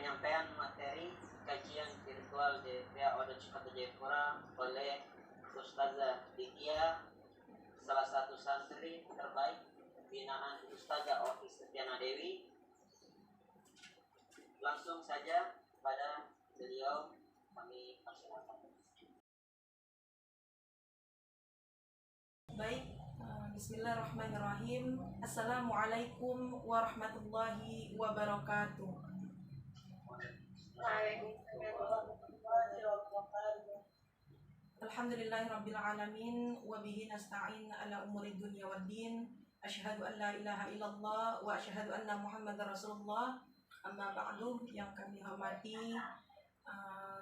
penyampaian materi kajian virtual DPA Oda Cipata Jayapura oleh Ustazah Dikia, salah satu santri terbaik binaan Ustazah Oki Setiana Dewi. Langsung saja pada beliau kami persilakan. Baik, bismillahirrahmanirrahim. Assalamualaikum warahmatullahi wabarakatuh. Alhamdulillahirrabbilalamin. Wabihi nasta'in ala umuri dunya waddin. Asyhadu an la ilaha illallah wa asyhadu anna muhammadar rasulullah. Amma ba'du, yang kami hormati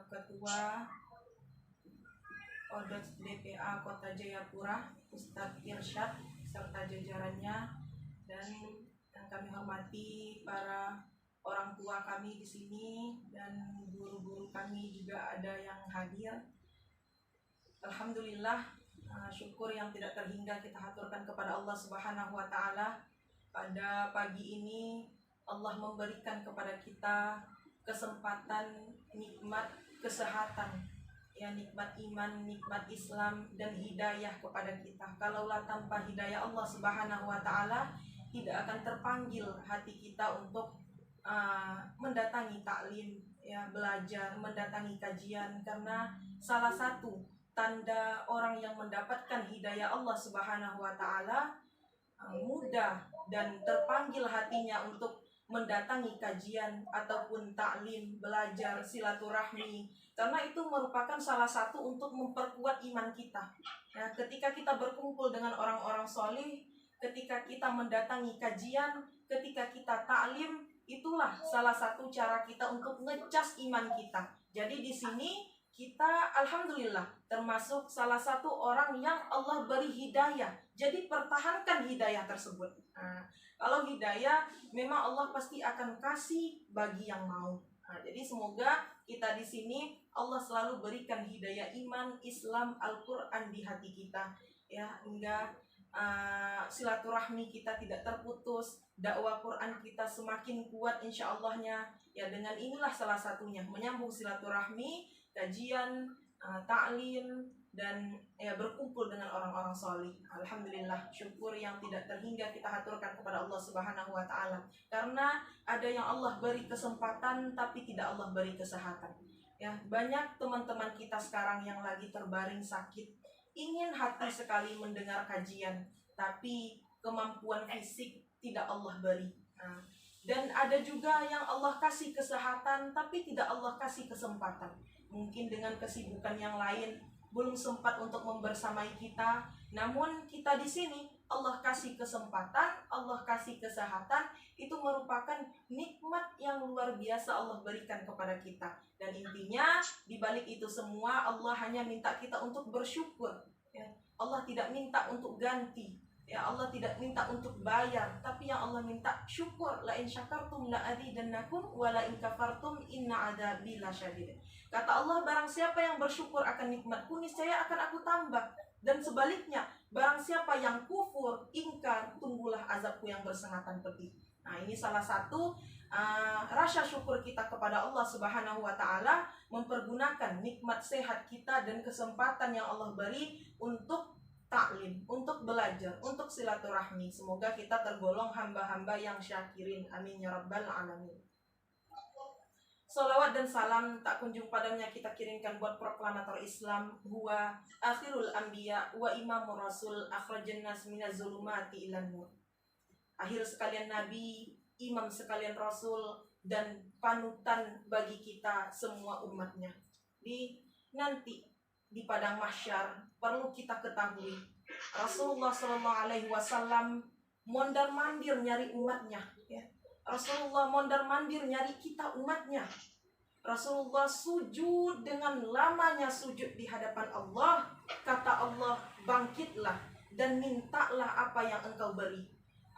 Ketua Oda DPA Kota Jayapura, Ustadz Irsyad serta jajarannya, dan yang kami hormati para orang tua kami di sini dan guru-guru kami juga ada yang hadir. Alhamdulillah, syukur yang tidak terhingga kita haturkan kepada Allah Subhanahu wa taala. Pada pagi ini Allah memberikan kepada kita kesempatan, nikmat kesehatan, ya, nikmat iman, nikmat Islam, dan hidayah kepada kita. Kalaulah tanpa hidayah Allah Subhanahu wa taala, tidak akan terpanggil hati kita untuk mendatangi taklim, ya, belajar, mendatangi kajian, karena salah satu tanda orang yang mendapatkan hidayah Allah Subhanahu wa taala mudah dan terpanggil hatinya untuk mendatangi kajian ataupun taklim, belajar, silaturahmi, karena itu merupakan salah satu untuk memperkuat iman kita. Ya, ketika kita berkumpul dengan orang-orang solih, ketika kita mendatangi kajian, ketika kita taklim, itulah salah satu cara kita untuk ngecas iman kita. Jadi di sini kita alhamdulillah termasuk salah satu orang yang Allah beri hidayah. Jadi pertahankan hidayah tersebut. Nah, kalau hidayah memang Allah pasti akan kasih bagi yang mau. Nah, jadi semoga kita di sini Allah selalu berikan hidayah iman, Islam, Al-Quran di hati kita, ya, hingga silaturahmi kita tidak terputus, dakwah Quran kita semakin kuat insya Allahnya. Ya, dengan inilah salah satunya menyambung silaturahmi, kajian, taklim, dan ya berkumpul dengan orang-orang solih. Alhamdulillah, syukur yang tidak terhingga kita haturkan kepada Allah Subhanahu wa taala. Karena ada yang Allah beri kesempatan tapi tidak Allah beri kesehatan. Ya, banyak teman-teman kita sekarang yang lagi terbaring sakit, ingin hati sekali mendengar kajian, tapi kemampuan fisik tidak Allah beri. Nah, dan ada juga yang Allah kasih kesehatan tapi tidak Allah kasih kesempatan. Mungkin dengan kesibukan yang lain belum sempat untuk membersamai kita. Namun kita di sini Allah kasih kesempatan, Allah kasih kesehatan, itu merupakan nikmat yang luar biasa Allah berikan kepada kita. Dan intinya di balik itu semua Allah hanya minta kita untuk bersyukur. Ya, Allah tidak minta untuk ganti. Ya, Allah tidak minta untuk bayar, tapi yang Allah minta syukur. La in syakartum la azidannakum wa la in kafartum inna adzabi lasyadid. Kata Allah, barang siapa yang bersyukur akan nikmatku, niscaya akan aku tambah. Dan sebaliknya, barang siapa yang kufur, ingkar, tunggulah azabku yang bersengatan pedih. Nah, ini salah satu rasa syukur kita kepada Allah Subhanahu wa taala, mempergunakan nikmat sehat kita dan kesempatan yang Allah beri untuk taklim, untuk belajar, untuk silaturahmi. Semoga kita tergolong hamba-hamba yang syakirin. Amin ya rabbal alamin. Salawat dan salam tak kunjung padamnya kita kirimkan buat proklamator Islam, huwa akhirul anbiya wa imamur rasul, akhrajan nas minaz zulumati ilan nur. Akhir sekalian nabi, imam sekalian rasul, dan panutan bagi kita semua umatnya. Nanti di padang mahsyar perlu kita ketahui, Rasulullah SAW mondar-mandir nyari umatnya, ya. Rasulullah mondar-mandir nyari kita umatnya. Rasulullah sujud dengan lamanya sujud di hadapan Allah. Kata Allah, bangkitlah dan mintalah apa yang engkau beri.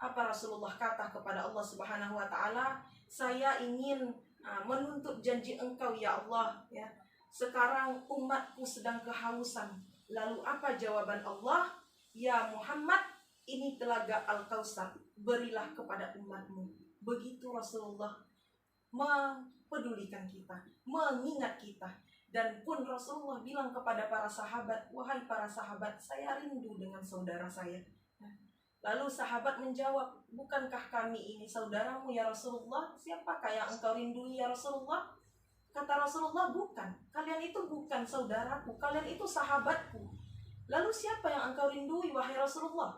Apa Rasulullah kata kepada Allah Subhanahu wa taala? Saya ingin menuntut janji engkau ya Allah, ya. Sekarang umatku sedang kehausan. Lalu apa jawaban Allah? Ya Muhammad, ini telaga Al-Kautsar, berilah kepada umatmu. Begitu Rasulullah mempedulikan kita, mengingat kita. Dan pun Rasulullah bilang kepada para sahabat, wahai para sahabat, saya rindu dengan saudara saya. Lalu sahabat menjawab, bukankah kami ini saudaramu ya Rasulullah? Siapakah yang engkau rindui ya Rasulullah? Kata Rasulullah, bukan. Kalian itu bukan saudaraku, kalian itu sahabatku. Lalu siapa yang engkau rindui wahai Rasulullah?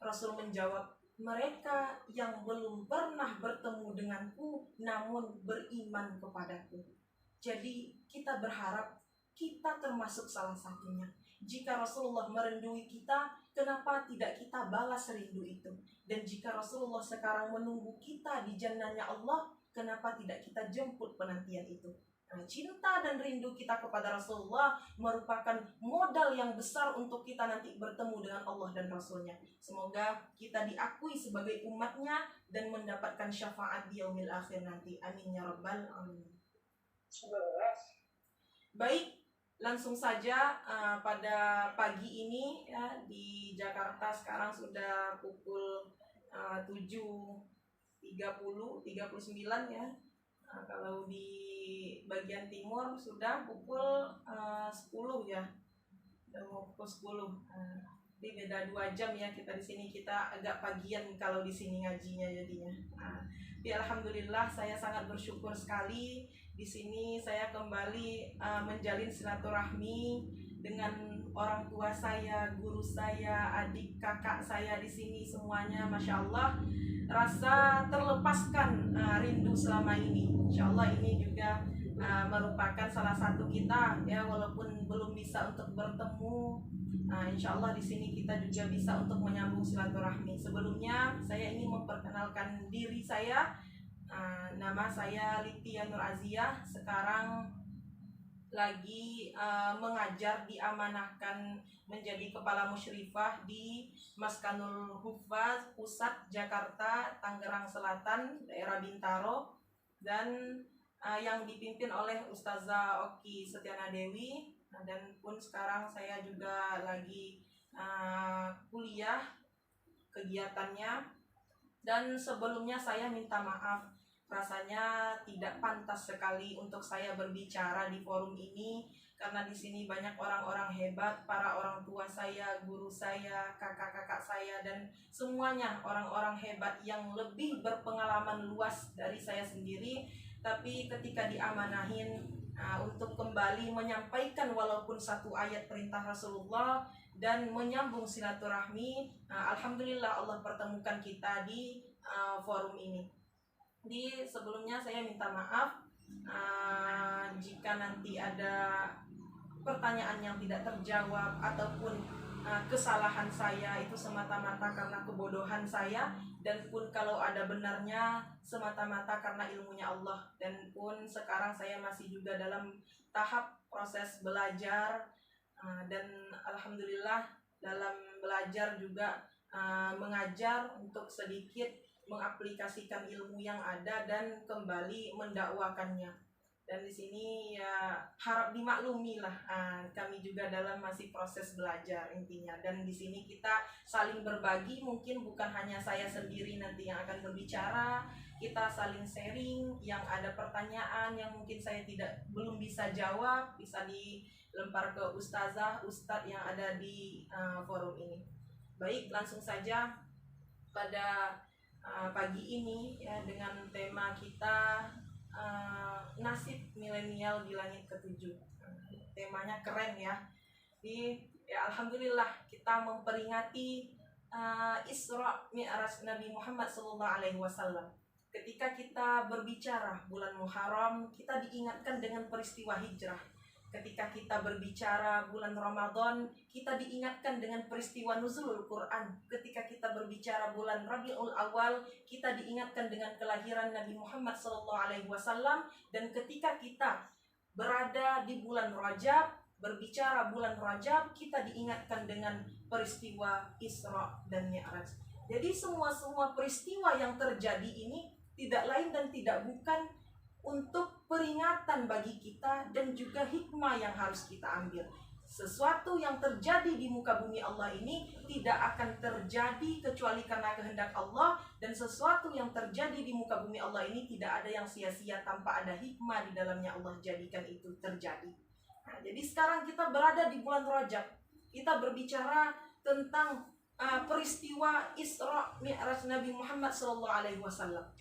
Rasul menjawab, mereka yang belum pernah bertemu denganku namun beriman kepadaku. Jadi kita berharap kita termasuk salah satunya. Jika Rasulullah merindui kita, kenapa tidak kita balas rindu itu? Dan jika Rasulullah sekarang menunggu kita di jannahnya Allah, kenapa tidak kita jemput penantian itu? Nah, cinta dan rindu kita kepada Rasulullah merupakan modal yang besar untuk kita nanti bertemu dengan Allah dan Rasulnya. Semoga kita diakui sebagai umatnya dan mendapatkan syafaat di yaumil akhir nanti. Amin ya rabbal alamin. Baik, langsung saja pada pagi ini ya, di Jakarta sekarang sudah pukul 7.39 ya. Kalau di bagian timur sudah pukul 10 ya. Sudah mau pukul 10. Jadi beda 2 jam ya kita di sini, kita agak pagian kalau di sini ngajinya jadinya. Alhamdulillah saya sangat bersyukur sekali di sini saya kembali menjalin silaturahmi dengan orang tua saya, guru saya, adik kakak saya di sini semuanya, masya Allah, rasa terlepaskan rindu selama ini. Insya Allah ini juga merupakan salah satu kita ya, walaupun belum bisa untuk bertemu. Insya Allah di sini kita juga bisa untuk menyambung silaturahmi. Sebelumnya saya ingin memperkenalkan diri saya. Nama saya Litia Nur Azia. Sekarang lagi mengajar, diamanahkan menjadi kepala musyrifah di Maskanul Hufaz Pusat Jakarta, Tangerang Selatan, daerah Bintaro, dan yang dipimpin oleh Ustazah Oki Setiana Dewi. Dan pun sekarang saya juga lagi kuliah kegiatannya. Dan sebelumnya saya minta maaf, rasanya tidak pantas sekali untuk saya berbicara di forum ini karena di sini banyak orang-orang hebat, para orang tua saya, guru saya, kakak-kakak saya, dan semuanya orang-orang hebat yang lebih berpengalaman luas dari saya sendiri. Tapi ketika diamanahin untuk kembali menyampaikan walaupun satu ayat perintah Rasulullah dan menyambung silaturahmi, alhamdulillah Allah pertemukan kita di forum ini. Di sebelumnya saya minta maaf jika nanti ada pertanyaan yang tidak terjawab ataupun kesalahan saya itu semata-mata karena kebodohan saya, dan pun kalau ada benarnya semata-mata karena ilmunya Allah. Dan pun sekarang saya masih juga dalam tahap proses belajar, dan alhamdulillah dalam belajar juga mengajar untuk sedikit mengaplikasikan ilmu yang ada dan kembali mendakwakannya. Dan di sini ya harap dimaklumi lah, kami juga dalam masih proses belajar intinya. Dan di sini kita saling berbagi, mungkin bukan hanya saya sendiri nanti yang akan berbicara, kita saling sharing. Yang ada pertanyaan yang mungkin saya belum bisa jawab, bisa dilempar ke ustazah, ustadz yang ada di forum ini. Baik, langsung saja pada pagi ini ya, dengan tema kita nasib milenial di langit ketujuh. Temanya keren ya. Alhamdulillah kita memperingati Isra Mi'raj Nabi Muhammad SAW. Ketika kita berbicara bulan Muharram, kita diingatkan dengan peristiwa hijrah. Ketika kita berbicara bulan Ramadan, kita diingatkan dengan peristiwa nuzulul Quran. Ketika kita berbicara bulan Rabiul Awal, kita diingatkan dengan kelahiran Nabi Muhammad SAW. Dan ketika kita berada di bulan Rajab, berbicara bulan Rajab, kita diingatkan dengan peristiwa Isra dan Mi'raj. Jadi semua peristiwa yang terjadi ini tidak lain dan tidak bukan untuk peringatan bagi kita dan juga hikmah yang harus kita ambil. Sesuatu yang terjadi di muka bumi Allah ini tidak akan terjadi kecuali karena kehendak Allah, dan sesuatu yang terjadi di muka bumi Allah ini tidak ada yang sia-sia tanpa ada hikmah di dalamnya Allah jadikan itu terjadi. Nah, jadi sekarang kita berada di bulan Rajab. Kita berbicara tentang peristiwa Isra Mi'raj Nabi Muhammad SAW.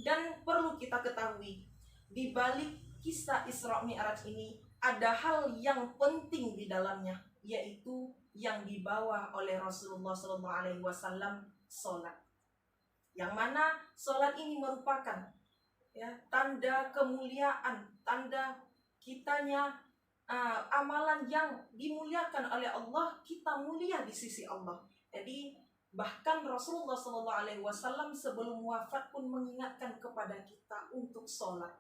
Dan perlu kita ketahui, di balik kisah Isra Mi'raj ini ada hal yang penting di dalamnya, yaitu yang dibawa oleh Rasulullah SAW, sholat. Yang mana sholat ini merupakan tanda kemuliaan, tanda kitanya amalan yang dimuliakan oleh Allah, kita mulia di sisi Allah. Jadi bahkan Rasulullah SAW sebelum wafat pun mengingatkan kepada kita untuk sholat.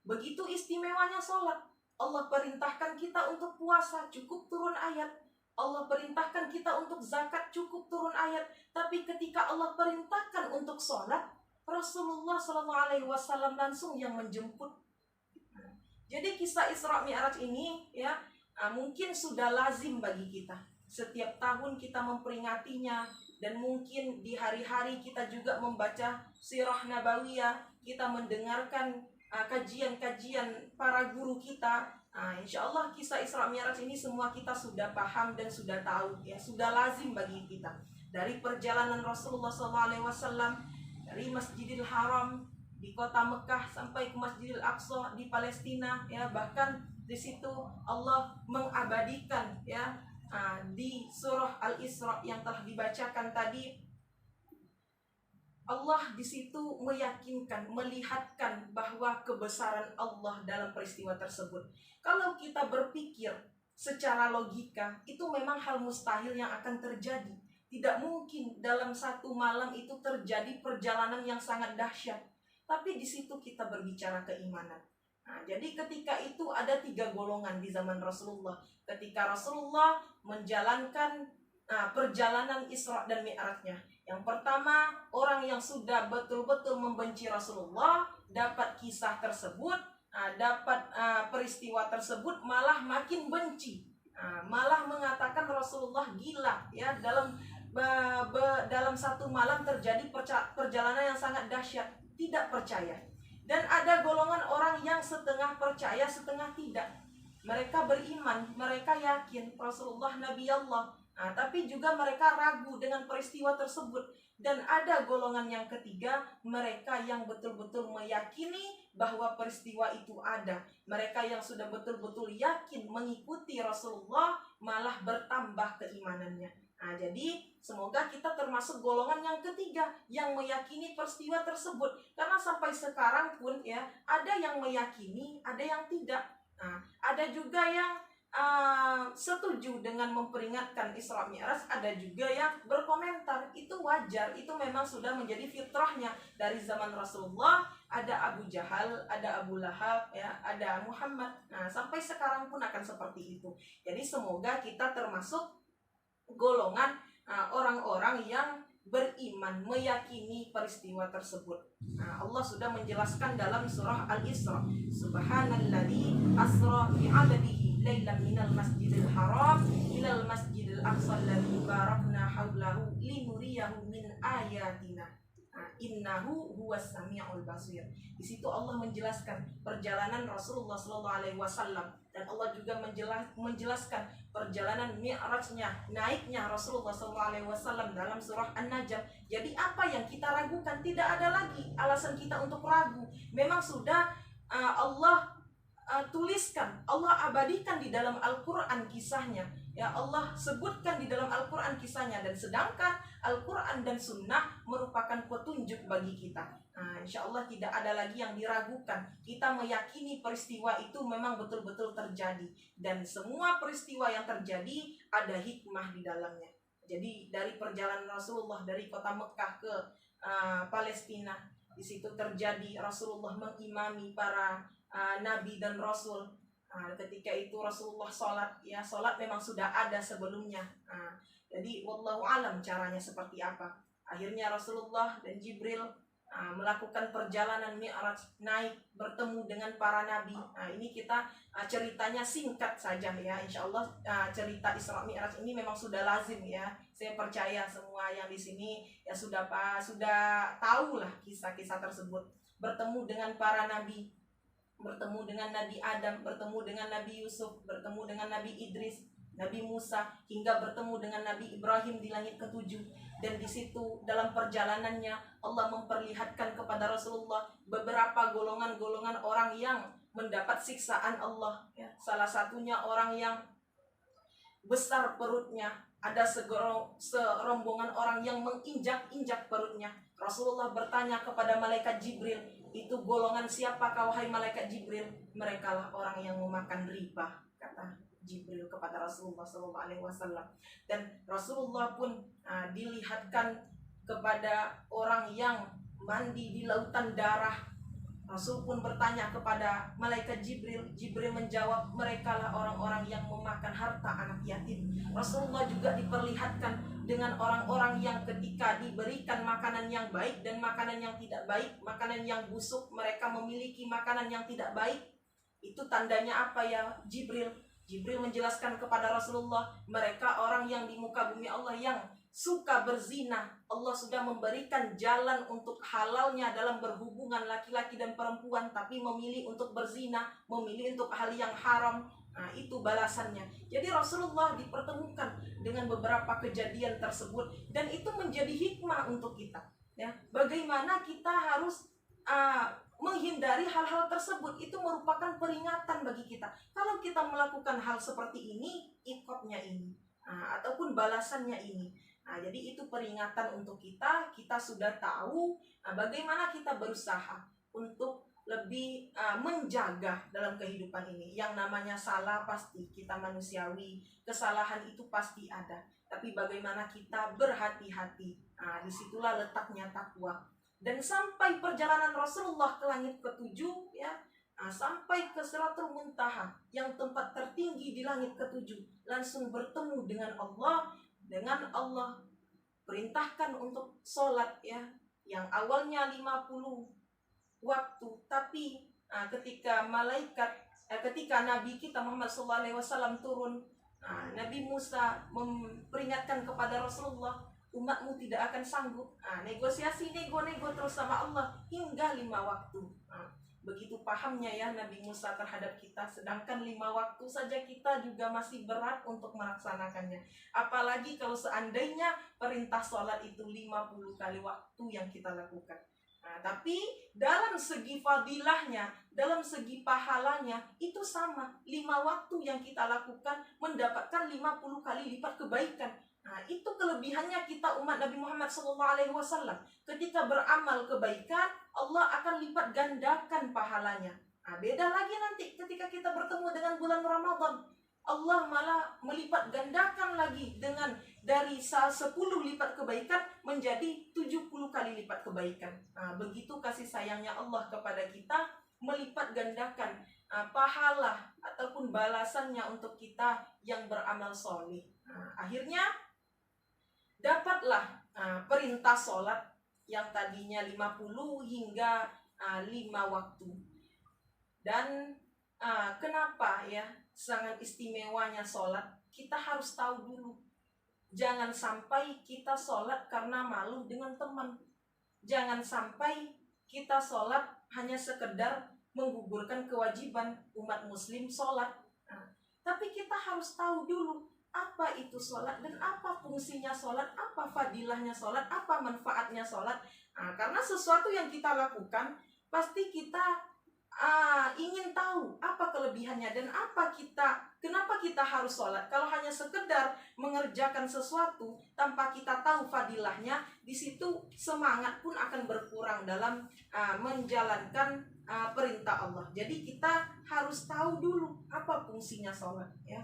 Begitu istimewanya sholat. Allah perintahkan kita untuk puasa, cukup turun ayat. Allah perintahkan kita untuk zakat, cukup turun ayat. Tapi ketika Allah perintahkan untuk sholat, Rasulullah SAW langsung yang menjemput. Jadi kisah Isra Mi'raj ini mungkin sudah lazim bagi kita. Setiap tahun kita memperingatinya, dan mungkin di hari-hari kita juga membaca sirah nabawiyah, kita mendengarkan kajian-kajian para guru kita. Insya Allah kisah Isra Mi'raj ini semua kita sudah paham dan sudah tahu, sudah lazim bagi kita. Dari perjalanan Rasulullah SAW dari Masjidil Haram di kota Mekah sampai ke Masjidil Aqsa di Palestina, bahkan di situ Allah mengabadikan di surah Al-Isra yang telah dibacakan tadi. Allah di situ meyakinkan, melihatkan bahwa kebesaran Allah dalam peristiwa tersebut. Kalau kita berpikir secara logika, itu memang hal mustahil yang akan terjadi. Tidak mungkin dalam satu malam itu terjadi perjalanan yang sangat dahsyat. Tapi di situ kita berbicara keimanan. Nah, jadi ketika itu ada 3 golongan di zaman Rasulullah. Ketika Rasulullah menjalankan perjalanan Isra dan Mi'rajnya. Yang pertama, orang yang sudah betul-betul membenci Rasulullah, dapat kisah tersebut, dapat peristiwa tersebut, malah makin benci, malah mengatakan Rasulullah gila. Dalam satu malam terjadi perjalanan yang sangat dahsyat, tidak percaya. Dan ada golongan orang yang setengah percaya, setengah tidak. Mereka beriman, mereka yakin Rasulullah Nabi Allah. Tapi juga mereka ragu dengan peristiwa tersebut. Dan ada golongan yang ketiga, mereka yang betul-betul meyakini bahwa peristiwa itu ada. Mereka yang sudah betul-betul yakin mengikuti Rasulullah, malah bertambah keimanannya. Jadi semoga kita termasuk golongan yang ketiga yang meyakini peristiwa tersebut. Karena sampai sekarang pun ada yang meyakini, ada yang tidak. Ada juga yang setuju dengan memperingatkan Isra Mi'raj, ada juga yang berkomentar. Itu wajar, itu memang sudah menjadi fitrahnya dari zaman Rasulullah. Ada Abu Jahal, ada Abu Lahab, ada Muhammad. Sampai sekarang pun akan seperti itu. Jadi semoga kita termasuk golongan orang-orang yang beriman, meyakini peristiwa tersebut. Allah sudah menjelaskan dalam surah Al-Isra, Subhanalladzi asra bi'abdihi lailan minal masjidil haram ilal masjidil aqsa alladzi barakna haulahu linuriyahu min ayatina innahu huwas samiul basir. Di situ Allah menjelaskan perjalanan Rasulullah SAW, dan Allah juga menjelaskan perjalanan Mi'rajnya, naiknya Rasulullah SAW dalam surah An-Najm. Jadi apa yang kita ragukan? Tidak ada lagi alasan kita untuk ragu. Memang sudah Allah tuliskan, Allah abadikan di dalam Al-Quran kisahnya. Allah sebutkan di dalam Al-Quran kisahnya, dan sedangkan Al-Quran dan Sunnah merupakan petunjuk bagi kita. Insya Allah tidak ada lagi yang diragukan. Kita meyakini peristiwa itu memang betul-betul terjadi, dan semua peristiwa yang terjadi ada hikmah di dalamnya. Jadi dari perjalanan Rasulullah dari kota Mekah ke Palestina, di situ terjadi Rasulullah mengimami para nabi dan rasul. Ketika itu Rasulullah sholat memang sudah ada sebelumnya. Jadi wallahu alam caranya seperti apa. Akhirnya Rasulullah dan Jibril melakukan perjalanan Mi'raj, naik bertemu dengan para nabi. Ini kita ceritanya singkat saja ya. Insya Allah cerita Isra Mi'raj ini memang sudah lazim ya. Saya percaya semua yang di sini ya sudah tahu lah kisah-kisah tersebut. Bertemu dengan para nabi, bertemu dengan Nabi Adam, bertemu dengan Nabi Yusuf, bertemu dengan Nabi Idris, Nabi Musa, hingga bertemu dengan Nabi Ibrahim di langit ketujuh. Dan di situ dalam perjalanannya Allah memperlihatkan kepada Rasulullah beberapa golongan-golongan orang yang mendapat siksaan Allah ya. Salah satunya orang yang besar perutnya, ada serombongan orang yang menginjak-injak perutnya. Rasulullah bertanya kepada malaikat Jibril, itu golongan siapakah wahai malaikat Jibril? Merekalah orang yang memakan riba, kata Jibril kepada Rasulullah SAW. Dan Rasulullah pun dilihatkan kepada orang yang mandi di lautan darah. Rasul pun bertanya kepada malaikat Jibril. Jibril menjawab, merekalah orang-orang yang memakan harta anak yatim. Rasulullah juga diperlihatkan dengan orang-orang yang ketika diberikan makanan yang baik dan makanan yang tidak baik, makanan yang busuk, mereka memiliki makanan yang tidak baik. Itu tandanya apa ya Jibril? Jibril menjelaskan kepada Rasulullah, mereka orang yang di muka bumi Allah yang suka berzina. Allah sudah memberikan jalan untuk halalnya dalam berhubungan laki-laki dan perempuan, tapi memilih untuk berzina, memilih untuk hal yang haram. Itu balasannya. Jadi Rasulullah dipertemukan dengan beberapa kejadian tersebut, dan itu menjadi hikmah untuk kita ya. Bagaimana kita harus menghindari hal-hal tersebut. Itu merupakan peringatan bagi kita. Kalau kita melakukan hal seperti ini, ikotnya ini ataupun balasannya ini. Jadi itu peringatan untuk kita. Kita sudah tahu bagaimana kita berusaha untuk lebih menjaga dalam kehidupan ini. Yang namanya salah pasti, kita manusiawi, kesalahan itu pasti ada. Tapi bagaimana kita berhati-hati, disitulah letaknya takwa. Dan sampai perjalanan Rasulullah ke langit ketujuh ya, sampai ke Sidratul Muntaha yang tempat tertinggi di langit ketujuh, langsung bertemu dengan Allah. Dengan Allah perintahkan untuk sholat ya, yang awalnya 50 waktu, tapi ketika Nabi kita Muhammad SAW turun, Nabi Musa memperingatkan kepada Rasulullah, umatmu tidak akan sanggup. Negosiasi nego terus sama Allah hingga 5 waktu. Begitu pahamnya ya Nabi Musa terhadap kita. Sedangkan 5 waktu saja kita juga masih berat untuk melaksanakannya. Apalagi kalau seandainya perintah sholat itu 50 kali waktu yang kita lakukan. Tapi dalam segi fadilahnya, dalam segi pahalanya, itu sama. 5 waktu yang kita lakukan mendapatkan 50 kali lipat kebaikan. Itu kelebihannya kita umat Nabi Muhammad SAW. Ketika beramal kebaikan, Allah akan lipat gandakan pahalanya. Beda lagi nanti ketika kita bertemu dengan bulan Ramadan, Allah malah melipat gandakan lagi dengan dari 10 lipat kebaikan menjadi 70 kali lipat kebaikan. Begitu kasih sayangnya Allah kepada kita, melipat gandakan pahala ataupun balasannya untuk kita yang beramal soleh. Akhirnya dapatlah perintah sholat yang tadinya 50 hingga 5 waktu. Dan kenapa ya sangat istimewanya sholat? Kita harus tahu dulu. Jangan sampai kita sholat karena malu dengan teman. Jangan sampai kita sholat hanya sekedar menggugurkan kewajiban umat muslim sholat. Tapi kita harus tahu dulu apa itu sholat dan apa fungsinya sholat, apa fadilahnya sholat, apa manfaatnya sholat. Karena sesuatu yang kita lakukan pasti kita ingin tahu apa kelebihannya dan kenapa kita harus sholat. Kalau hanya sekedar mengerjakan sesuatu tanpa kita tahu fadilahnya, di situ semangat pun akan berkurang dalam menjalankan perintah Allah. Jadi kita harus tahu dulu apa fungsinya sholat ya.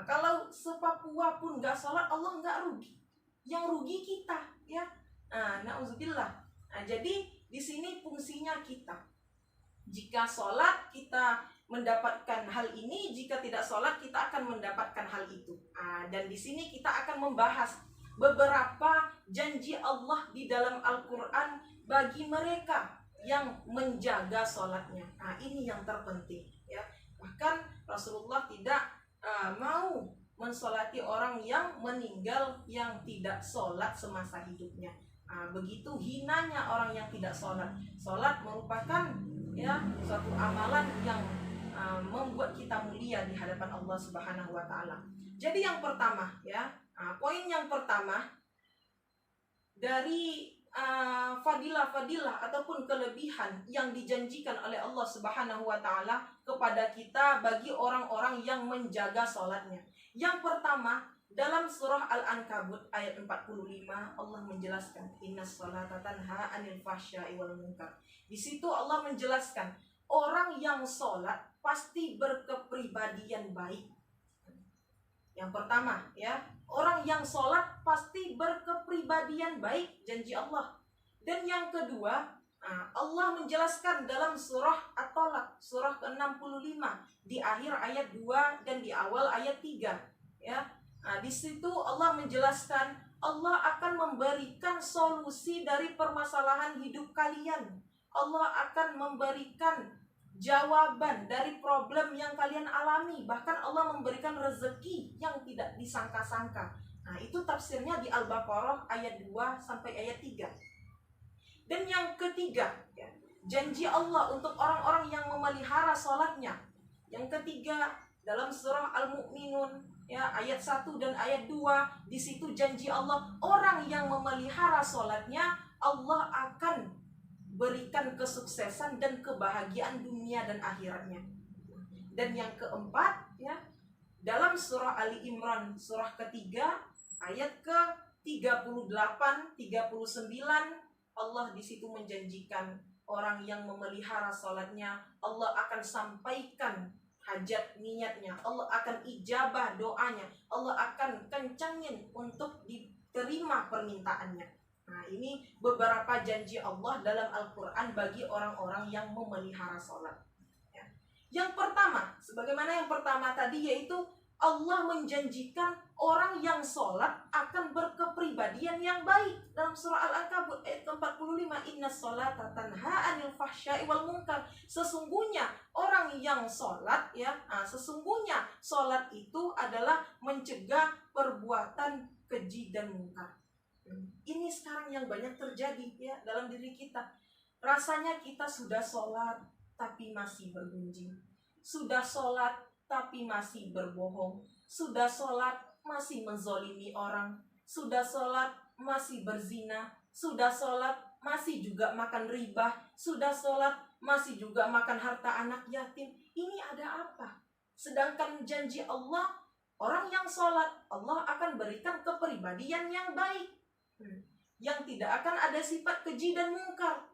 Kalau se-Papua pun nggak sholat, Allah nggak rugi. Yang rugi kita ya. Na'udzubillah. Jadi di sini fungsinya kita. Jika sholat kita mendapatkan hal ini, jika tidak sholat kita akan mendapatkan hal itu. Dan di sini kita akan membahas beberapa janji Allah di dalam Al-Quran bagi mereka yang menjaga sholatnya. Nah, ini yang terpenting ya. Bahkan Rasulullah tidak mau mensolati orang yang meninggal yang tidak sholat semasa hidupnya. Nah, begitu hinanya orang yang tidak sholat. Sholat merupakan ya suatu amalan yang membuat kita mulia di hadapan Allah Subhanahu wa taala. Jadi yang pertama ya, poin yang pertama dari fadilah-fadilah ataupun kelebihan yang dijanjikan oleh Allah Subhanahu wa taala kepada kita bagi orang-orang yang menjaga salatnya. Yang pertama, dalam surah Al-Ankabut ayat 45 Allah menjelaskan innas salata tanha 'anil fahsya'i wal munkar. Di situ Allah menjelaskan orang yang salat pasti berkepribadian baik. Yang pertama ya, orang yang sholat pasti berkepribadian baik, janji Allah. Dan yang kedua, Allah menjelaskan dalam surah At-Talaq, surah ke-65, di akhir ayat 2 dan di awal ayat 3 ya. Di situ Allah menjelaskan Allah akan memberikan solusi dari permasalahan hidup kalian. Allah akan memberikan jawaban dari problem yang kalian alami. Bahkan Allah memberikan rezeki yang tidak disangka-sangka. Nah, itu tafsirnya di Al-Baqarah ayat 2 sampai ayat 3. Dan yang ketiga ya, janji Allah untuk orang-orang yang memelihara sholatnya. Yang ketiga dalam surah Al-Mu'minun ya, ayat 1 dan ayat 2. Di situ janji Allah, orang yang memelihara sholatnya Allah akan berikan kesuksesan dan kebahagiaan dunia dan akhiratnya. Dan yang keempat ya, dalam surah Ali Imran surah ketiga ayat ke-38 39 Allah di situ menjanjikan orang yang memelihara salatnya Allah akan sampaikan hajat niatnya, Allah akan ijabah doanya, Allah akan kencangin untuk diterima permintaannya. Nah, ini beberapa janji Allah dalam Al-Quran bagi orang-orang yang memelihara sholat ya. Yang pertama, sebagaimana yang pertama tadi, yaitu Allah menjanjikan orang yang sholat akan berkepribadian yang baik. Dalam surah Al-Ankabut ayat ke-45, innas sholata tanha 'anil fahsya'i wal munkar. Sesungguhnya orang yang sholat ya, sesungguhnya sholat itu adalah mencegah perbuatan keji dan munkar. Ini sekarang yang banyak terjadi ya dalam diri kita. Rasanya kita sudah sholat tapi masih bergunjing, sudah sholat tapi masih berbohong, sudah sholat masih menzolimi orang, sudah sholat masih berzina, sudah sholat masih juga makan riba, sudah sholat masih juga makan harta anak yatim. Ini ada apa? Sedangkan janji Allah, orang yang sholat Allah akan berikan kepribadian yang baik, yang tidak akan ada sifat keji dan mungkar.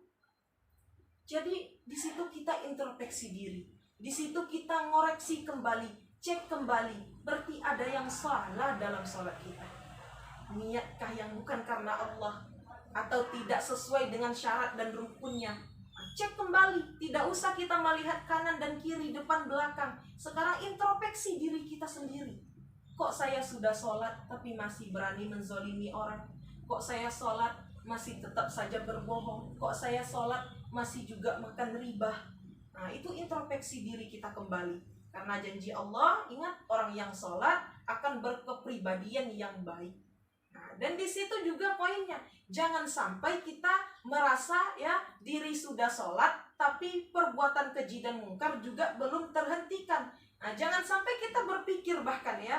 Jadi di situ kita introspeksi diri, di situ kita ngoreksi kembali, cek kembali, berarti ada yang salah dalam sholat kita. Niatkah yang bukan karena Allah, atau tidak sesuai dengan syarat dan rukunnya? Cek kembali, tidak usah kita melihat kanan dan kiri, depan belakang. Sekarang introspeksi diri kita sendiri. Kok saya sudah sholat tapi masih berani menzolimi orang? Kok saya sholat masih tetap saja berbohong? Kok saya sholat masih juga makan riba? Nah, itu introspeksi diri kita kembali. Karena janji Allah, ingat, orang yang sholat akan berkepribadian yang baik. Nah, dan di situ juga poinnya, jangan sampai kita merasa ya diri sudah sholat, tapi perbuatan keji dan mungkar juga belum terhentikan. Nah, jangan sampai kita berpikir bahkan ya,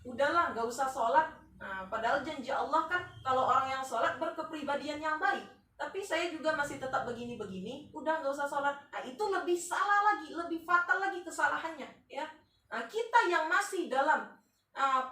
udahlah gak usah sholat. Nah, padahal janji Allah kan kalau orang yang sholat berkepribadian yang baik, tapi saya juga masih tetap begini-begini, udah gak usah sholat. Nah, itu lebih salah lagi, lebih fatal lagi kesalahannya ya. Nah, kita yang masih dalam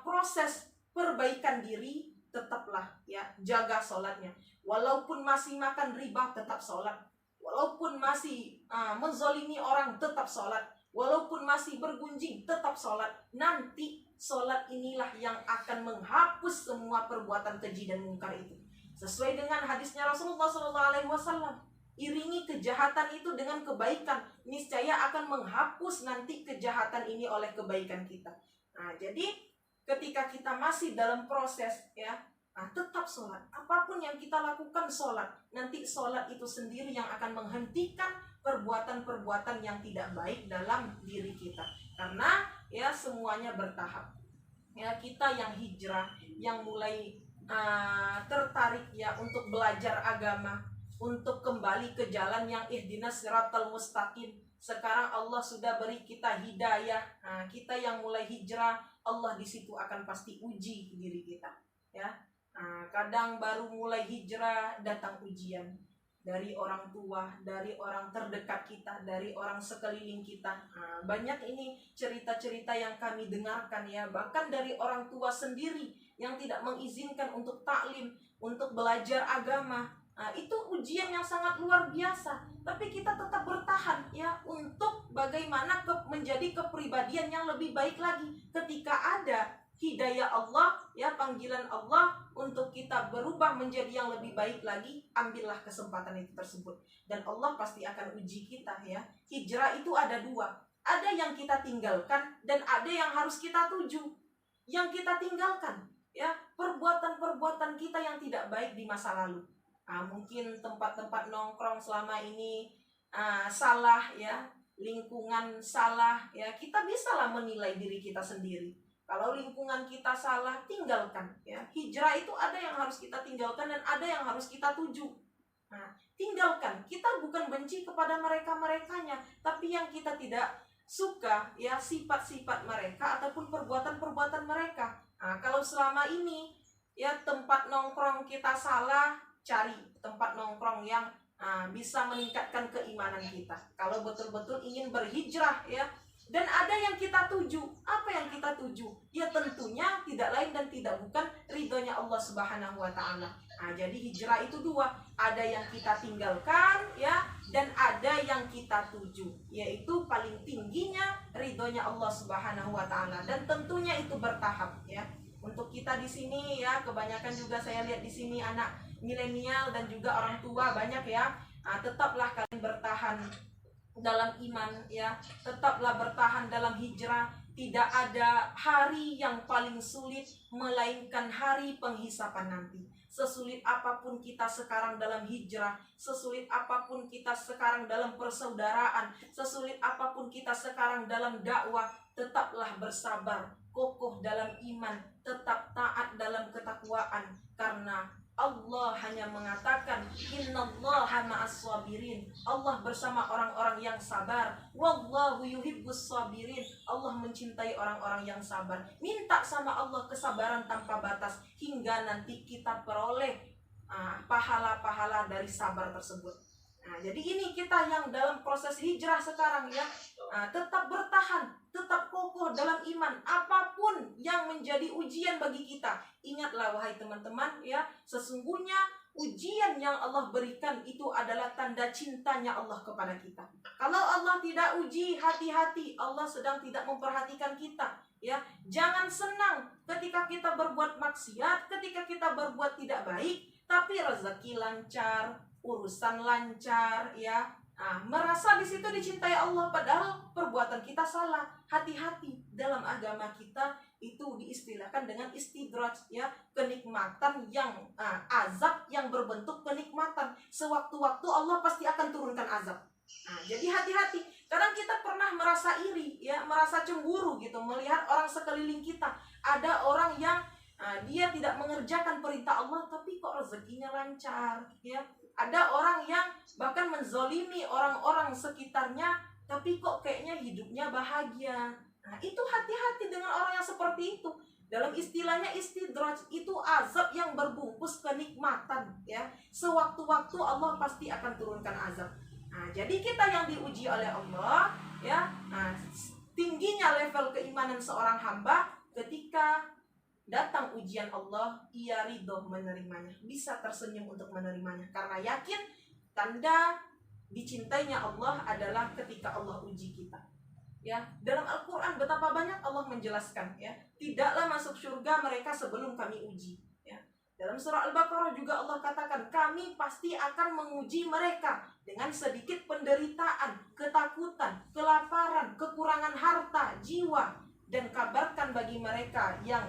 proses perbaikan diri, tetaplah ya jaga sholatnya. Walaupun masih makan riba, tetap sholat. Walaupun masih menzolimi orang, tetap sholat. Walaupun masih bergunjing, tetap sholat. Nanti sholat inilah yang akan menghapus semua perbuatan keji dan mungkar itu. Sesuai dengan hadisnya Rasulullah SAW, iringi kejahatan itu dengan kebaikan, niscaya akan menghapus nanti kejahatan ini oleh kebaikan kita. Nah, jadi ketika kita masih dalam proses ya tetap sholat. Apapun yang kita lakukan sholat. Nanti sholat itu sendiri yang akan menghentikan perbuatan-perbuatan yang tidak baik dalam diri kita. Karena ya semuanya bertahap. Ya, kita yang hijrah, yang mulai tertarik ya untuk belajar agama, untuk kembali ke jalan yang ihdinas siratal mustaqim. Sekarang Allah sudah beri kita hidayah. Kita yang mulai hijrah, Allah di situ akan pasti uji diri kita. Ya, kadang baru mulai hijrah datang ujian dari orang tua, dari orang terdekat kita, dari orang sekeliling kita. Banyak ini cerita-cerita yang kami dengarkan ya, bahkan dari orang tua sendiri yang tidak mengizinkan untuk taklim, untuk belajar agama. Itu ujian yang sangat luar biasa, tapi kita tetap bertahan ya untuk bagaimana menjadi kepribadian yang lebih baik lagi ketika ada hidayah Allah ya, panggilan Allah untuk kita berubah menjadi yang lebih baik lagi. Ambillah kesempatan itu tersebut dan Allah pasti akan uji kita ya. Hijrah itu ada dua, ada yang kita tinggalkan dan ada yang harus kita tuju. Yang kita tinggalkan ya, perbuatan-perbuatan kita yang tidak baik di masa lalu. Mungkin tempat-tempat nongkrong selama ini salah ya, lingkungan salah ya, kita bisalah menilai diri kita sendiri. Kalau lingkungan kita salah, tinggalkan ya. Hijrah itu ada yang harus kita tinggalkan dan ada yang harus kita tuju. Tinggalkan. Kita bukan benci kepada mereka-merekanya, tapi yang kita tidak suka ya sifat-sifat mereka ataupun perbuatan-perbuatan mereka. Kalau selama ini ya tempat nongkrong kita salah, cari tempat nongkrong yang bisa meningkatkan keimanan kita. Kalau betul-betul ingin berhijrah ya. Dan ada yang kita tuju. Apa yang kita tuju? Ya tentunya tidak lain dan tidak bukan ridhonya Allah Subhanahu wa Ta'ala. Jadi hijrah itu dua, ada yang kita tinggalkan ya, dan ada yang kita tuju, yaitu paling tingginya ridhonya Allah Subhanahu wa Ta'ala. Dan tentunya itu bertahap ya. Untuk kita di sini ya, kebanyakan juga saya lihat di sini anak milenial dan juga orang tua banyak ya. Tetaplah kalian bertahan dalam iman ya, tetaplah bertahan dalam hijrah. Tidak ada hari yang paling sulit melainkan hari penghisapan nanti. Sesulit apapun kita sekarang dalam hijrah, sesulit apapun kita sekarang dalam persaudaraan, sesulit apapun kita sekarang dalam dakwah, tetaplah bersabar, kokoh dalam iman, tetap taat dalam ketakwaan. Karena Allah hanya mengatakan innallaha ma'as sabirin. Allah bersama orang-orang yang sabar. Wallahu yuhibbus sabirin. Allah mencintai orang-orang yang sabar. Minta sama Allah kesabaran tanpa batas hingga nanti kita peroleh pahala-pahala dari sabar tersebut. Jadi ini kita yang dalam proses hijrah sekarang ya, tetap bertahan, tetap kokoh dalam iman. Apapun yang menjadi ujian bagi kita, ingatlah wahai teman-teman ya, sesungguhnya ujian yang Allah berikan itu adalah tanda cintanya Allah kepada kita. Kalau Allah tidak uji, hati-hati, Allah sedang tidak memperhatikan kita ya. Jangan senang ketika kita berbuat maksiat, ketika kita berbuat tidak baik, tapi rezeki lancar, urusan lancar ya, merasa di situ dicintai Allah padahal perbuatan kita salah. Hati-hati, dalam agama kita itu diistilahkan dengan istidraj ya, kenikmatan yang azab yang berbentuk kenikmatan. Sewaktu-waktu Allah pasti akan turunkan azab. Jadi hati-hati. Kadang kita pernah merasa iri ya, merasa cemburu gitu melihat orang sekeliling kita. Ada orang yang dia tidak mengerjakan perintah Allah tapi kok rezekinya lancar ya. Ada orang yang bahkan menzolimi orang-orang sekitarnya tapi kok kayaknya hidupnya bahagia. Itu hati-hati dengan orang yang seperti itu. Dalam istilahnya istidraj, itu azab yang berbungkus kenikmatan ya. Sewaktu-waktu Allah pasti akan turunkan azab. Jadi kita yang diuji oleh Allah ya. Tingginya level keimanan seorang hamba ketika datang ujian Allah, ia ridho menerimanya, bisa tersenyum untuk menerimanya, karena yakin tanda dicintainya Allah adalah ketika Allah uji kita. Ya, dalam Al-Quran betapa banyak Allah menjelaskan ya, tidaklah masuk surga mereka sebelum kami uji. Ya, dalam surah Al-Baqarah juga Allah katakan kami pasti akan menguji mereka dengan sedikit penderitaan, ketakutan, kelaparan, kekurangan harta, jiwa, dan kabarkan bagi mereka yang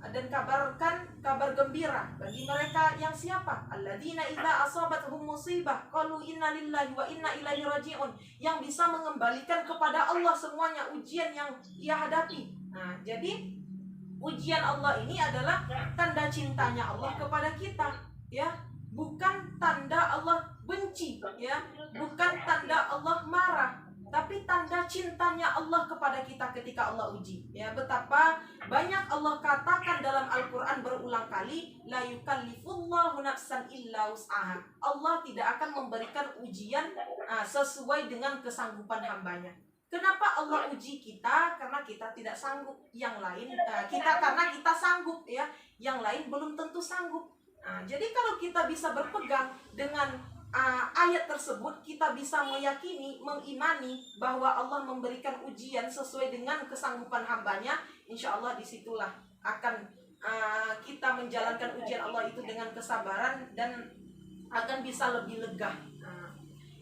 dan kabarkan kabar gembira bagi mereka yang siapa? Alladzina idza asabatuhum musibah qalu inna lillahi wa inna ilaihi raji'un, yang bisa mengembalikan kepada Allah semuanya ujian yang ia hadapi. Jadi ujian Allah ini adalah tanda cintanya Allah kepada kita, ya, bukan tanda Allah benci, ya, bukan tanda Allah marah, tapi tanda cintanya Allah kepada kita ketika Allah uji, ya. Betapa banyak Allah katakan dalam Al-Quran berulang kali, la yukallifullahu nafsan illa wus'aha. Allah tidak akan memberikan ujian sesuai dengan kesanggupan hambanya. Kenapa Allah uji kita? Karena kita tidak sanggup. Yang lain karena kita sanggup, ya. Yang lain belum tentu sanggup. Jadi kalau kita bisa berpegang dengan ayat tersebut, kita bisa meyakini, mengimani bahwa Allah memberikan ujian sesuai dengan kesanggupan hambanya. Insya Allah disitulah akan kita menjalankan ujian Allah itu dengan kesabaran dan akan bisa lebih lega.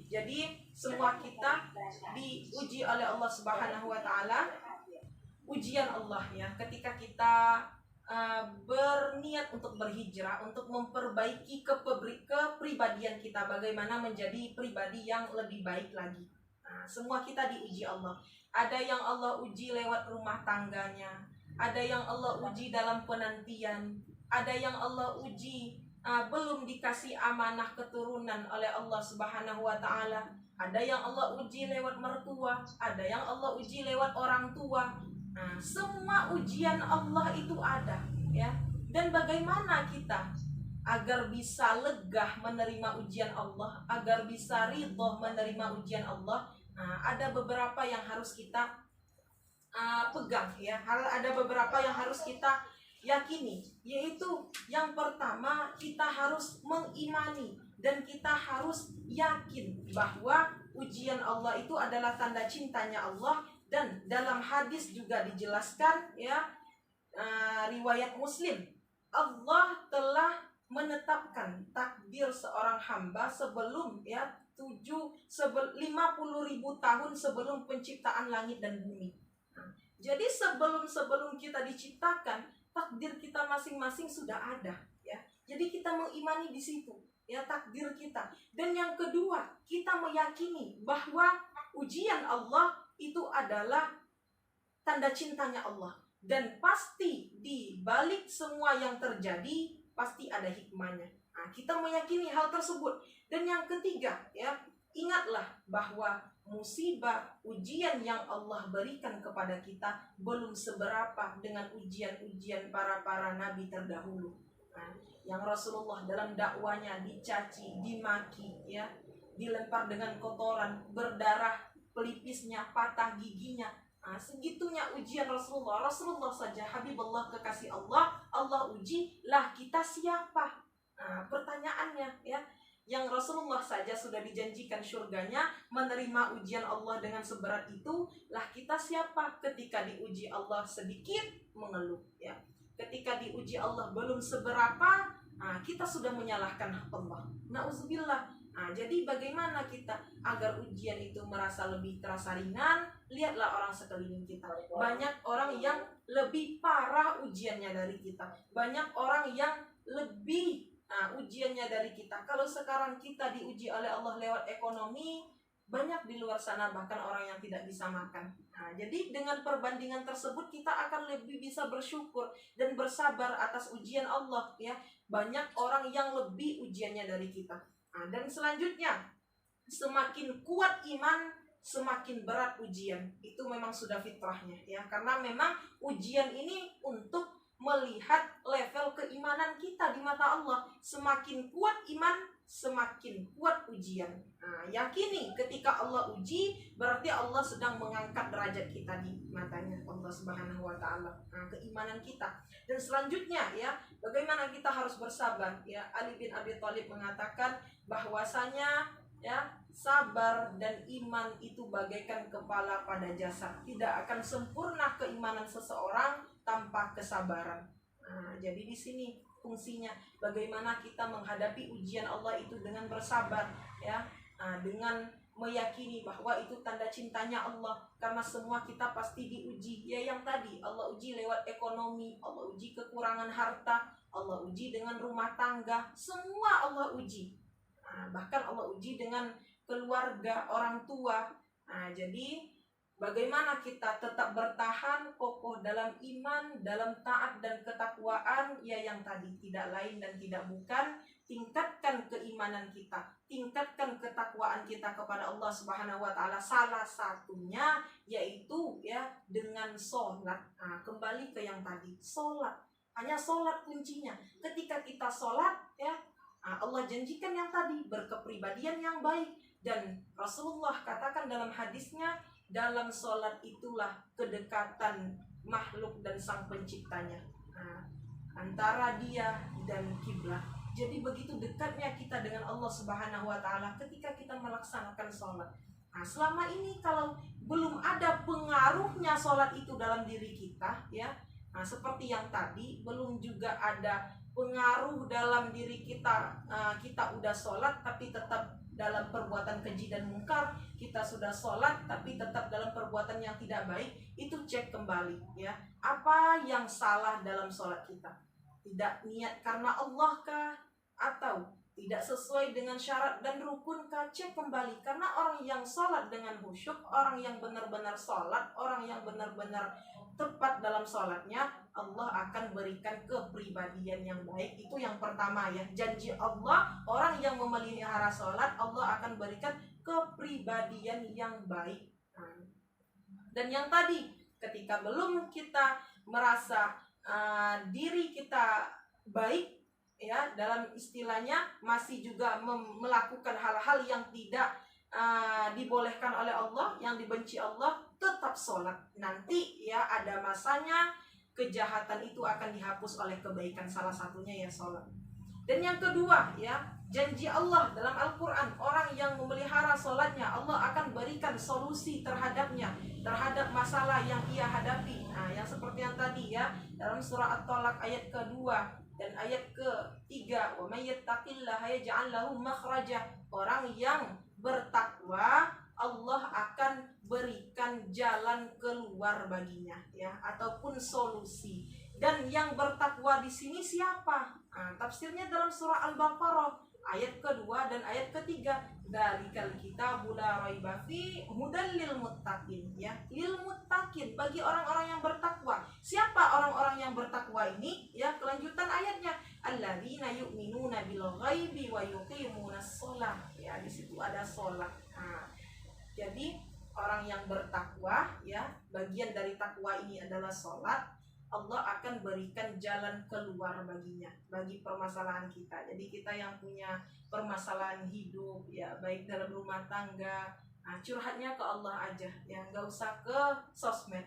Jadi semua kita diuji oleh Allah Subhanahu wa taala. Ujian Allah, ya, ketika kita berniat untuk berhijrah, untuk memperbaiki kepribadian kita, bagaimana menjadi pribadi yang lebih baik lagi. Semua kita diuji Allah. Ada yang Allah uji lewat rumah tangganya, ada yang Allah uji dalam penantian, ada yang Allah uji belum dikasih amanah keturunan oleh Allah Subhanahu wa taala. Ada yang Allah uji lewat mertua, ada yang Allah uji lewat orang tua. Semua ujian Allah itu ada, ya. Dan bagaimana kita agar bisa legah menerima ujian Allah, agar bisa ridho menerima ujian Allah? Ada beberapa yang harus kita pegang, ya. Ada beberapa yang harus kita yakini, yaitu yang pertama, kita harus mengimani dan kita harus yakin bahwa ujian Allah itu adalah tanda cintanya Allah. Dan dalam hadis juga dijelaskan, ya, riwayat Muslim, Allah telah menetapkan takdir seorang hamba sebelum, ya, 50.000 tahun sebelum penciptaan langit dan bumi. Jadi sebelum kita diciptakan, takdir kita masing-masing sudah ada, ya. Jadi kita mengimani di situ, ya, takdir kita. Dan yang kedua, kita meyakini bahwa ujian Allah itu adalah tanda cintanya Allah. Dan pasti di balik semua yang terjadi pasti ada hikmahnya. Kita meyakini hal tersebut. Dan yang ketiga, ya, ingatlah bahwa musibah, ujian yang Allah berikan kepada kita belum seberapa dengan ujian-ujian para nabi terdahulu. Yang Rasulullah dalam dakwanya dicaci, dimaki, ya, dilempar dengan kotoran, berdarah pelipisnya, patah giginya. Segitunya ujian Rasulullah saja, Habibullah, kekasih Allah. Allah uji, lah kita siapa? Pertanyaannya, ya. Yang Rasulullah saja sudah dijanjikan surganya, menerima ujian Allah dengan seberat itu, lah kita siapa? Ketika diuji Allah sedikit, mengeluh, ya. Ketika diuji Allah belum seberapa, kita sudah menyalahkan Allah. Nauzubillah. Jadi bagaimana kita agar ujian itu terasa ringan? Lihatlah orang sekeliling kita. Banyak orang yang lebih parah ujiannya dari kita. Banyak orang yang lebih ujiannya dari kita. Kalau sekarang kita diuji oleh Allah lewat ekonomi, banyak di luar sana bahkan orang yang tidak bisa makan. Jadi dengan perbandingan tersebut kita akan lebih bisa bersyukur dan bersabar atas ujian Allah, ya. Banyak orang yang lebih ujiannya dari kita. Dan selanjutnya, semakin kuat iman, semakin berat ujian. Itu memang sudah fitrahnya, ya. Karena memang ujian ini untuk melihat level keimanan kita di mata Allah. Semakin kuat iman, semakin kuat ujian. Yakini ketika Allah uji, berarti Allah sedang mengangkat derajat kita di matanya Allah Subhanahu wa taala. Keimanan kita. Dan selanjutnya, ya, bagaimana kita harus bersabar, ya. Ali bin Abi Thalib mengatakan bahwasanya, ya, sabar dan iman itu bagaikan kepala pada jasad. Tidak akan sempurna keimanan seseorang tanpa kesabaran. Jadi di sini fungsinya bagaimana kita menghadapi ujian Allah itu dengan bersabar, ya, dengan meyakini bahwa itu tanda cintanya Allah, karena semua kita pasti diuji. Ya yang tadi Allah uji lewat ekonomi, Allah uji kekurangan harta, Allah uji dengan rumah tangga, semua Allah uji. Bahkan Allah uji dengan keluarga, orang tua. Jadi bagaimana kita tetap bertahan kokoh dalam iman, dalam taat dan ketakwaan? Ya yang tadi, tidak lain dan tidak bukan tingkatkan keimanan kita, tingkatkan ketakwaan kita kepada Allah Subhanahu wa taala. Salah satunya yaitu ya dengan sholat. Kembali ke yang tadi, sholat. Hanya sholat kuncinya. Ketika kita sholat ya, Allah janjikan yang tadi, berkepribadian yang baik. Dan Rasulullah katakan dalam hadisnya, dalam sholat itulah kedekatan makhluk dan sang penciptanya, antara dia dan kiblat. Jadi begitu dekatnya kita dengan Allah Subhanahu wa taala ketika kita melaksanakan sholat. Selama ini kalau belum ada pengaruhnya sholat itu dalam diri kita ya, seperti yang tadi, belum juga ada pengaruh dalam diri kita, kita udah sholat tapi tetap dalam perbuatan keji dan mungkar, kita sudah sholat tapi tetap dalam perbuatan yang tidak baik, itu cek kembali ya, apa yang salah dalam sholat kita. Tidak niat karena Allah kah, atau tidak sesuai dengan syarat dan rukun kah? Cek kembali. Karena orang yang sholat dengan khusyuk, orang yang benar-benar sholat, orang yang benar-benar tepat dalam sholatnya, Allah akan berikan kepribadian yang baik. Itu yang pertama ya, janji Allah, orang yang memelihara sholat, Allah akan berikan kepribadian yang baik. Dan yang tadi, ketika belum kita merasa diri kita baik ya, dalam istilahnya masih juga melakukan hal-hal yang tidak dibolehkan oleh Allah, yang dibenci Allah, tetap sholat. Nanti ya ada masanya kejahatan itu akan dihapus oleh kebaikan, salah satunya ya sholat. Dan yang kedua ya, janji Allah dalam Al-Quran, orang yang memelihara sholatnya, Allah akan berikan solusi terhadapnya, terhadap masalah yang ia hadapi. Yang seperti yang tadi ya, dalam surah At-Talaq ayat kedua dan ayat ketiga, wa may yattaqillaha yaj'al lahu makhraja. Orang yang bertakwa, Allah akan berikan jalan keluar baginya ya, ataupun solusi. Dan yang bertakwa di sini siapa? Tafsirnya dalam surah Al-Baqarah ayat kedua dan ayat ketiga, dzalikal kitabu la raiba fi hudal lil muttaqin ya, lil muttaqin, bagi orang-orang yang bertakwa. Siapa orang-orang yang bertakwa ini ya? Kelanjutan ayatnya, alladzina yu'minuna bil ghaibi wa yuqimunas shalah ya, di situ ada shalah. Jadi orang yang bertakwa ya, bagian dari takwa ini adalah sholat. Allah akan berikan jalan keluar baginya, bagi permasalahan kita. Jadi kita yang punya permasalahan hidup ya, baik dalam rumah tangga, curhatnya ke Allah aja ya, nggak usah ke sosmed.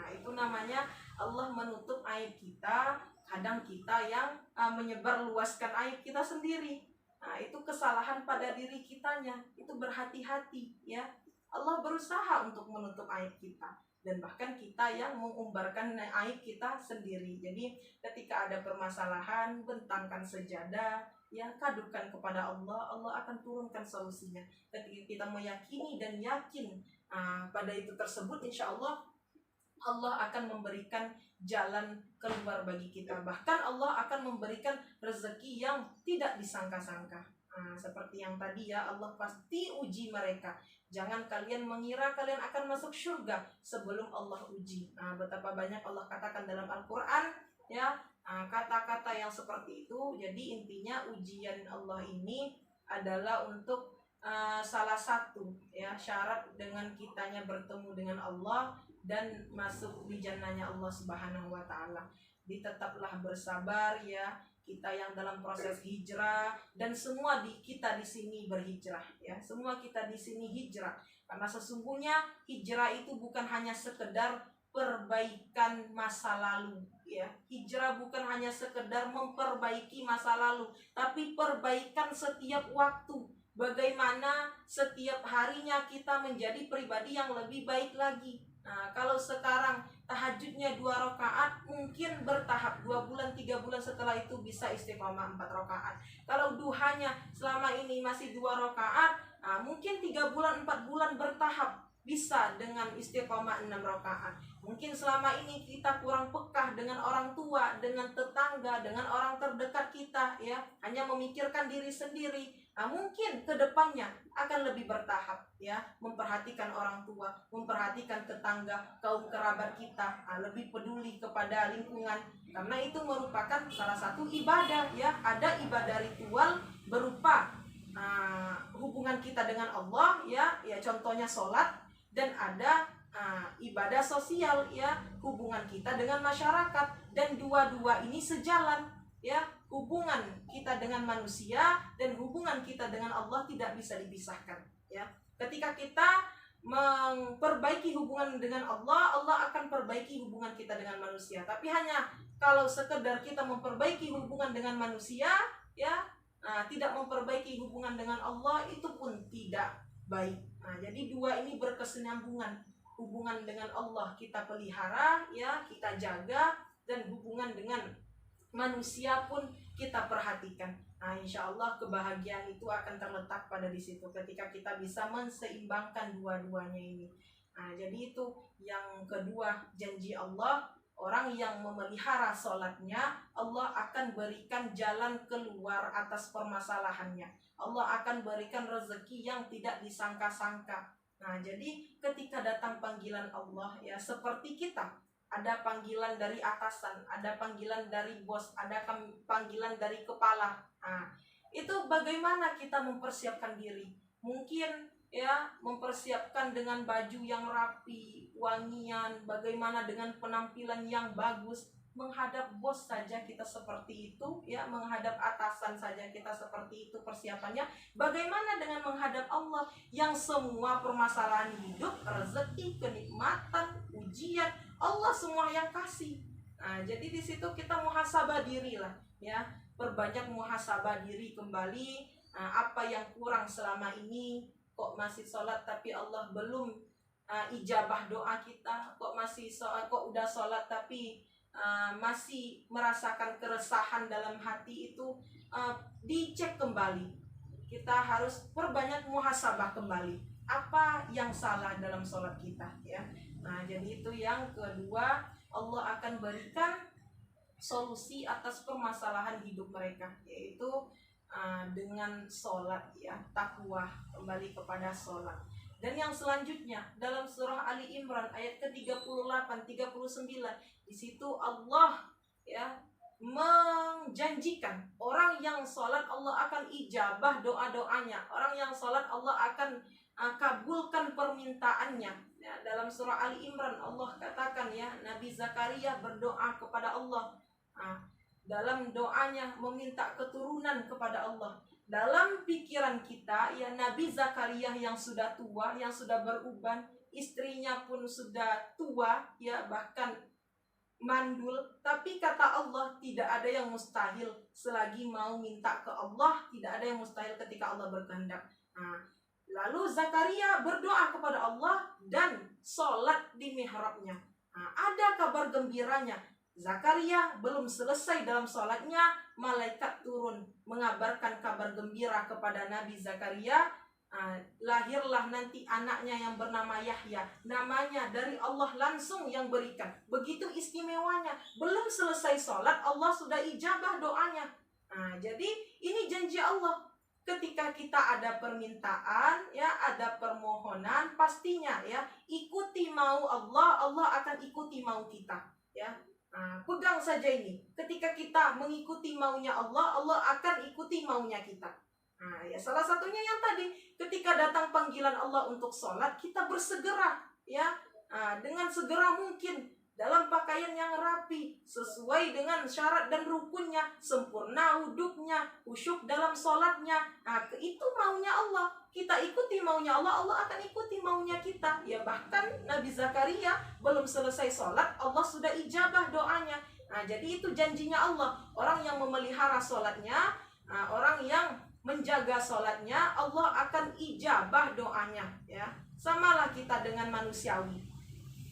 Itu namanya Allah menutup aib kita. Kadang kita yang menyebarluaskan aib kita sendiri. Itu kesalahan pada diri kitanya. Itu berhati-hati ya. Allah berusaha untuk menutup aib kita, dan bahkan kita yang mengumbarkan aib kita sendiri. Jadi ketika ada permasalahan, bentangkan sejadah ya, kadukan kepada Allah, Allah akan turunkan solusinya. Ketika kita meyakini dan yakin pada itu tersebut, insya Allah Allah akan memberikan jalan keluar bagi kita. Bahkan Allah akan memberikan rezeki yang tidak disangka-sangka. Seperti yang tadi ya, Allah pasti uji mereka. Jangan kalian mengira kalian akan masuk surga sebelum Allah uji. Betapa banyak Allah katakan dalam Al-Quran ya, kata-kata yang seperti itu. Jadi intinya ujian Allah ini adalah untuk salah satu ya, syarat dengan kitanya bertemu dengan Allah dan masuk di jannahnya Allah Subhanahu wa taala. Tetaplah bersabar ya, kita yang dalam proses hijrah, dan semua kita di sini berhijrah ya, semua kita di sini hijrah, karena sesungguhnya hijrah itu bukan hanya sekedar perbaikan masa lalu ya. Hijrah bukan hanya sekedar memperbaiki masa lalu, tapi perbaikan setiap waktu. Bagaimana setiap harinya kita menjadi pribadi yang lebih baik lagi. Kalau sekarang tahajudnya 2 rakaat, mungkin bertahap 2 bulan, 3 bulan setelah itu bisa istiqomah 4 rakaat. Kalau duhanya selama ini masih 2 rakaat, Mungkin 3 bulan 4 bulan bertahap bisa dengan istiqomah 6 rakaat. Mungkin selama ini kita kurang pekah dengan orang tua, dengan tetangga, dengan orang terdekat kita, ya, hanya memikirkan diri sendiri. Mungkin kedepannya akan lebih bertahap, ya, memperhatikan orang tua, memperhatikan tetangga, kaum kerabat kita, lebih peduli kepada lingkungan, karena itu merupakan salah satu ibadah, ya. Ada ibadah ritual berupa hubungan kita dengan Allah, ya contohnya sholat, dan ada ibadah sosial, ya, hubungan kita dengan masyarakat, dan dua-dua ini sejalan, ya. Hubungan kita dengan manusia dan hubungan kita dengan Allah tidak bisa dipisahkan, ya. Ketika kita memperbaiki hubungan dengan Allah, Allah akan perbaiki hubungan kita dengan manusia. Tapi hanya kalau sekedar kita memperbaiki hubungan dengan manusia, ya, tidak memperbaiki hubungan dengan Allah, itu pun tidak baik. Jadi dua ini berkesinambungan. Hubungan dengan Allah kita pelihara, ya, kita jaga, dan hubungan dengan manusia pun kita perhatikan. Insya Allah kebahagiaan itu akan terletak pada di situ ketika kita bisa menseimbangkan dua-duanya ini. Jadi itu yang kedua, janji Allah, orang yang memelihara sholatnya, Allah akan berikan jalan keluar atas permasalahannya. Allah akan berikan rezeki yang tidak disangka-sangka. Jadi ketika datang panggilan Allah, ya, seperti kita, ada panggilan dari atasan, ada panggilan dari bos, ada panggilan dari kepala. Itu bagaimana kita mempersiapkan diri? Mungkin, ya, mempersiapkan dengan baju yang rapi, wangian, bagaimana dengan penampilan yang bagus. Menghadap bos saja kita seperti itu, ya, menghadap atasan saja kita seperti itu persiapannya. Bagaimana dengan menghadap Allah yang semua permasalahan hidup, rezeki, kenikmatan, ujian, Allah semua yang kasih. Jadi di situ kita muhasabah diri lah, ya, perbanyak muhasabah diri kembali. Apa yang kurang selama ini? Kok masih sholat tapi Allah belum ijabah doa kita? Kok masih sholat, kok udah sholat tapi masih merasakan keresahan dalam hati? Itu dicek kembali. Kita harus perbanyak muhasabah kembali. Apa yang salah dalam sholat kita, ya? Jadi itu yang kedua, Allah akan berikan solusi atas permasalahan hidup mereka, yaitu dengan sholat, ya, takwa, kembali kepada sholat. Dan yang selanjutnya dalam surah Ali Imran ayat ke-38, 39, di situ Allah, ya, menjanjikan orang yang sholat Allah akan ijabah doa-doanya. Orang yang sholat Allah akan kabulkan permintaannya. Ya, dalam surah Ali Imran Allah katakan, ya, Nabi Zakaria berdoa kepada Allah. Dalam doanya meminta keturunan kepada Allah. Dalam pikiran kita, ya, Nabi Zakaria yang sudah tua, yang sudah beruban, istrinya pun sudah tua, ya, bahkan mandul, tapi kata Allah tidak ada yang mustahil selagi mau minta ke Allah. Tidak ada yang mustahil ketika Allah berkehendak. Lalu Zakaria berdoa kepada Allah dan sholat di mihrabnya. Ada kabar gembiranya. Zakaria belum selesai dalam sholatnya, malaikat turun mengabarkan kabar gembira kepada Nabi Zakaria. Lahirlah nanti anaknya yang bernama Yahya. Namanya dari Allah langsung yang berikan. Begitu istimewanya. Belum selesai sholat, Allah sudah ijabah doanya. Jadi ini janji Allah. Ketika kita ada permintaan, ya, ada permohonan, pastinya, ya, ikuti mau Allah, Allah akan ikuti mau kita, ya. Pegang saja ini. Ketika kita mengikuti maunya Allah, Allah akan ikuti maunya kita. Ya, salah satunya yang tadi, ketika datang panggilan Allah untuk sholat, kita bersegera, ya, dengan segera mungkin, dalam pakaian yang rapi, sesuai dengan syarat dan rukunnya, sempurna wuduknya, khusyuk dalam sholatnya. Itu maunya Allah. Kita ikuti maunya Allah, Allah akan ikuti maunya kita. Ya, bahkan Nabi Zakaria belum selesai sholat, Allah sudah ijabah doanya. Jadi itu janjinya Allah. Orang yang memelihara sholatnya, orang yang menjaga sholatnya, Allah akan ijabah doanya, ya. Samalah kita dengan manusiawi.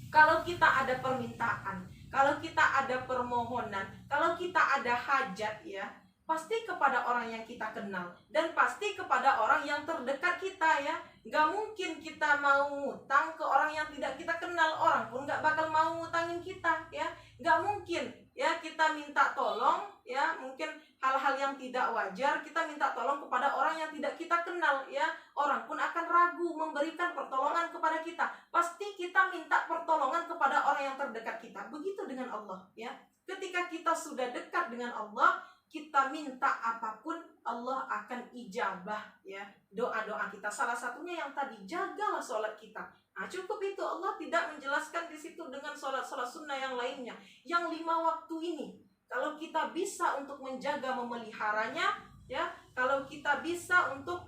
Kalau kita ada permintaan, kalau kita ada permohonan, kalau kita ada hajat, ya, pasti kepada orang yang kita kenal dan pasti kepada orang yang terdekat kita ya. Gak mungkin kita mau ngutang ke orang yang tidak kita kenal, orang pun gak bakal mau ngutangin kita ya. Gak mungkin ya kita minta tolong ya, mungkin hal-hal yang tidak wajar kita minta tolong kepada orang yang tidak kita kenal ya, orang pun akan ragu memberikan pertolongan kepada kita. Pasti kita minta pertolongan kepada orang yang terdekat kita. Begitu dengan Allah ya. Ketika kita sudah dekat dengan Allah, kita minta apapun Allah akan ijabah ya doa-doa kita. Salah satunya yang tadi, jagalah sholat kita. Nah, cukup itu. Allah tidak menjelaskan di situ dengan sholat sunnah yang lainnya. Yang 5 waktu ini, kalau kita bisa untuk menjaga memeliharanya ya, kalau kita bisa untuk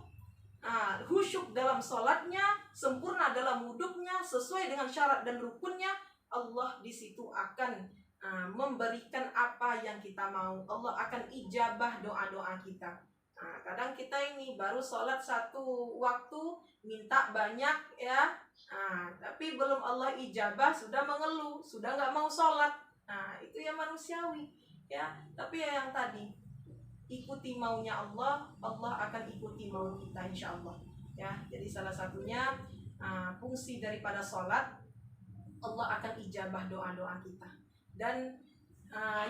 khusyuk dalam sholatnya, sempurna dalam wuduknya, sesuai dengan syarat dan rukunnya, Allah di situ akan memberikan apa yang kita mau. Allah akan ijabah doa-doa kita. Kadang kita ini baru sholat 1 waktu minta banyak ya, tapi belum Allah ijabah sudah mengeluh, sudah nggak mau sholat. Itu yang manusiawi ya. Tapi ya yang tadi, ikuti maunya Allah, Allah akan ikuti mau kita insya Allah ya. Jadi salah satunya fungsi daripada sholat, Allah akan ijabah doa-doa kita. Dan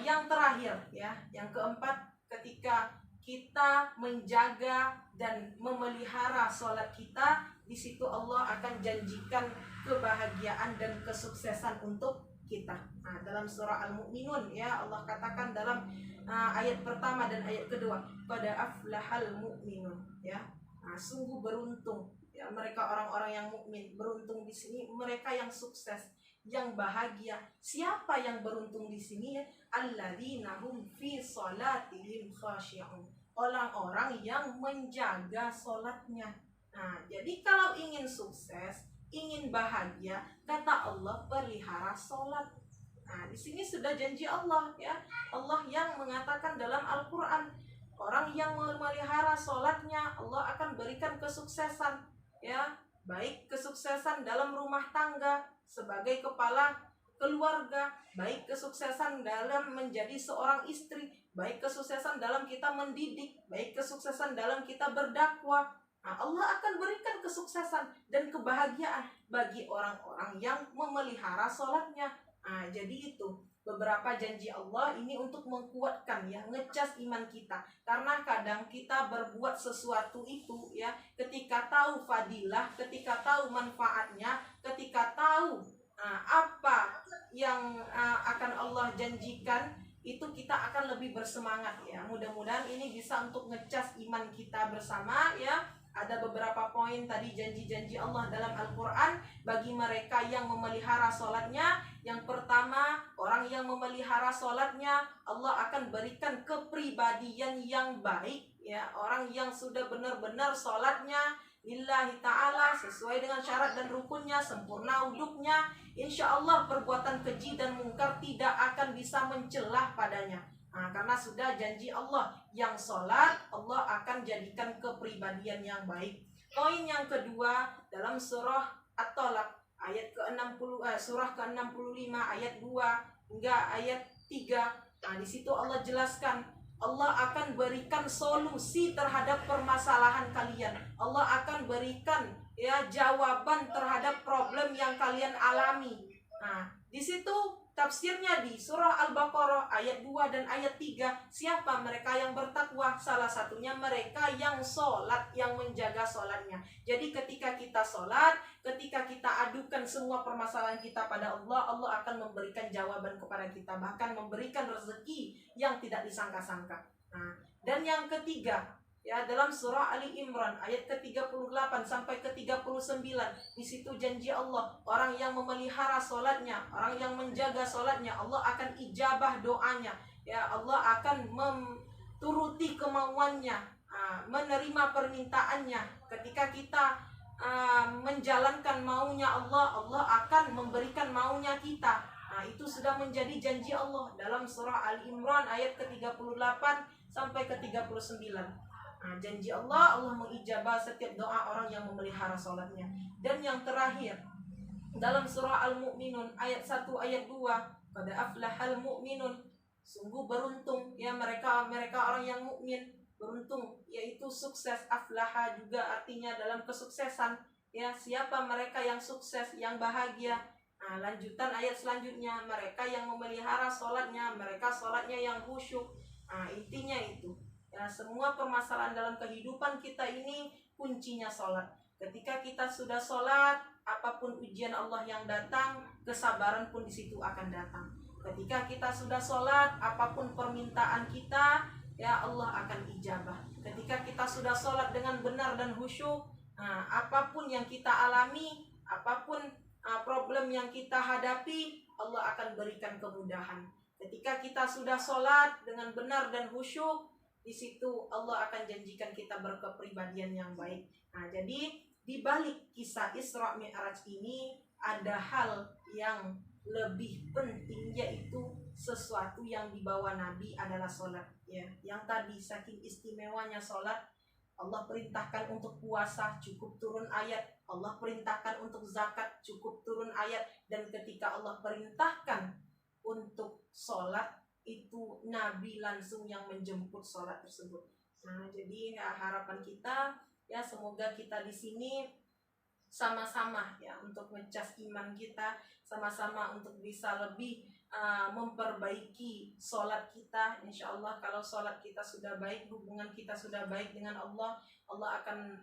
yang terakhir ya, yang keempat, ketika kita menjaga dan memelihara sholat kita, di situ Allah akan janjikan kebahagiaan dan kesuksesan untuk kita. Dalam surah Al-Mu'minun ya, Allah katakan dalam ayat pertama dan ayat kedua, qad aflahal mu'minun ya. Sungguh beruntung ya mereka orang-orang yang mukmin. Beruntung di sini mereka yang sukses, yang bahagia. Siapa yang beruntung di sini ya? Alladzina hum fi salatihim khashi'un. Orang-orang yang menjaga salatnya. Jadi kalau ingin sukses, ingin bahagia, kata Allah, pelihara salat. Di sini sudah janji Allah ya. Allah yang mengatakan dalam Al-Qur'an, orang yang memelihara salatnya, Allah akan berikan kesuksesan ya. Baik kesuksesan dalam rumah tangga sebagai kepala keluarga, baik kesuksesan dalam menjadi seorang istri, baik kesuksesan dalam kita mendidik, baik kesuksesan dalam kita berdakwah. Allah akan berikan kesuksesan dan kebahagiaan bagi orang-orang yang memelihara sholatnya. Jadi itu beberapa janji Allah ini untuk menguatkan ya, ngecas iman kita. Karena kadang kita berbuat sesuatu itu ya, ketika tahu fadilah, ketika tahu manfaatnya, ketika tahu apa yang akan Allah janjikan, itu kita akan lebih bersemangat ya. Mudah-mudahan ini bisa untuk ngecas iman kita bersama ya. Ada beberapa poin tadi janji-janji Allah dalam Al-Quran bagi mereka yang memelihara sholatnya. Yang pertama, orang yang memelihara sholatnya, Allah akan berikan kepribadian yang baik ya. Orang yang sudah benar-benar sholatnya lillahi ta'ala, sesuai dengan syarat dan rukunnya, sempurna wuduknya, insya Allah perbuatan keji dan mungkar tidak akan bisa mencelah padanya. Karena sudah janji Allah, yang sholat Allah akan jadikan kepribadian yang baik. Poin yang kedua dalam surah At-Talaq ayat ke-60, surah ke-65 ayat 2 hingga ayat 3. Di situ Allah jelaskan, Allah akan berikan solusi terhadap permasalahan kalian. Allah akan berikan ya jawaban terhadap problem yang kalian alami. Di situ tafsirnya di surah Al-Baqarah ayat 2 dan ayat 3. Siapa mereka yang bertakwa? Salah satunya mereka yang sholat, yang menjaga sholatnya. Jadi ketika kita sholat, ketika kita adukan semua permasalahan kita pada Allah, Allah akan memberikan jawaban kepada kita, bahkan memberikan rezeki yang tidak disangka-sangka. Dan yang ketiga ya, dalam surah Ali Imran ayat ke-38 sampai ke-39, di situ janji Allah, orang yang memelihara sholatnya, orang yang menjaga sholatnya, Allah akan ijabah doanya ya. Allah akan turuti kemauannya, menerima permintaannya. Ketika kita menjalankan maunya Allah, Allah akan memberikan maunya kita. Itu sudah menjadi janji Allah dalam surah Ali Imran ayat ke-38 sampai ke-39. Janji Allah, Allah mengijabah setiap doa orang yang memelihara sholatnya. Dan yang terakhir dalam surah Al-Mu'minun ayat 1 ayat 2, qad aflahal mu'minun, Sungguh beruntung ya mereka orang yang mukmin, beruntung yaitu sukses. Aflaha juga artinya dalam kesuksesan ya. Siapa mereka yang sukses, yang bahagia? Nah, lanjutan ayat selanjutnya, mereka yang memelihara sholatnya, mereka sholatnya yang khusyuk. Nah, intinya itu ya, semua permasalahan dalam kehidupan kita ini kuncinya sholat. Ketika kita sudah sholat, apapun ujian Allah yang datang, kesabaran pun di situ akan datang. Ketika kita sudah sholat, apapun permintaan kita, ya Allah akan ijabah. Ketika kita sudah sholat dengan benar dan khusyuk, nah, apapun yang kita alami, apapun problem yang kita hadapi, Allah akan berikan kemudahan. Ketika kita sudah sholat dengan benar dan khusyuk, di situ Allah akan janjikan kita berkepribadian yang baik. Nah, jadi di balik kisah Isra Mi'raj ini ada hal yang lebih penting, yaitu sesuatu yang dibawa Nabi adalah sholat ya. Yang tadi saking istimewanya sholat, Allah perintahkan untuk puasa, cukup turun ayat. Allah perintahkan untuk zakat, cukup turun ayat. Dan ketika Allah perintahkan untuk sholat, itu Nabi langsung yang menjemput sholat tersebut. Nah, jadi ya, harapan kita ya semoga kita di sini sama-sama ya untuk ngecas iman kita, sama-sama untuk bisa lebih memperbaiki sholat kita. Insya Allah kalau sholat kita sudah baik, hubungan kita sudah baik dengan Allah, Allah akan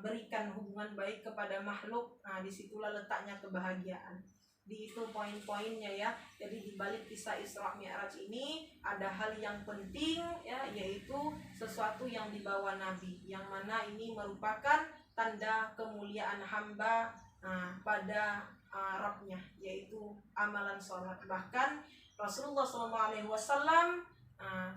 berikan hubungan baik kepada makhluk. Nah, disitulah letaknya kebahagiaan. Di itu poin-poinnya ya. Jadi di balik kisah Isra Mi'raj ini ada hal yang penting ya, yaitu sesuatu yang dibawa Nabi, yang mana ini merupakan tanda kemuliaan hamba pada Rabbnya, yaitu amalan sholat. Bahkan Rasulullah SAW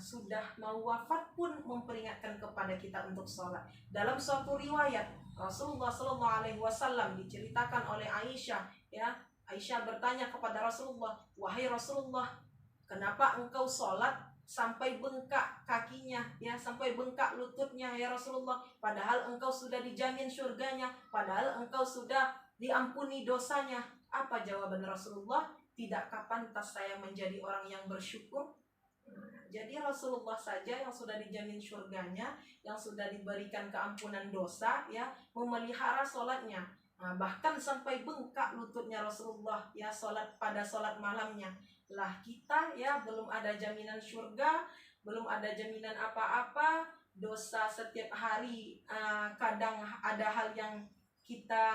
sudah mau wafat pun memperingatkan kepada kita untuk sholat. Dalam suatu riwayat Rasulullah SAW diceritakan oleh Aisyah ya, Aisyah bertanya kepada Rasulullah, wahai Rasulullah, kenapa engkau sholat sampai bengkak kakinya ya, sampai bengkak lututnya ya Rasulullah, padahal engkau sudah dijamin surganya, padahal engkau sudah diampuni dosanya. Apa jawaban Rasulullah? Tidakkah pantas saya menjadi orang yang bersyukur? Jadi Rasulullah saja yang sudah dijamin surganya, yang sudah diberikan keampunan dosa ya, memelihara sholatnya. Bahkan sampai bengkak lututnya Rasulullah ya, pada sholat malamnya. Lah kita ya belum ada jaminan surga, belum ada jaminan apa-apa, dosa setiap hari kadang ada hal yang kita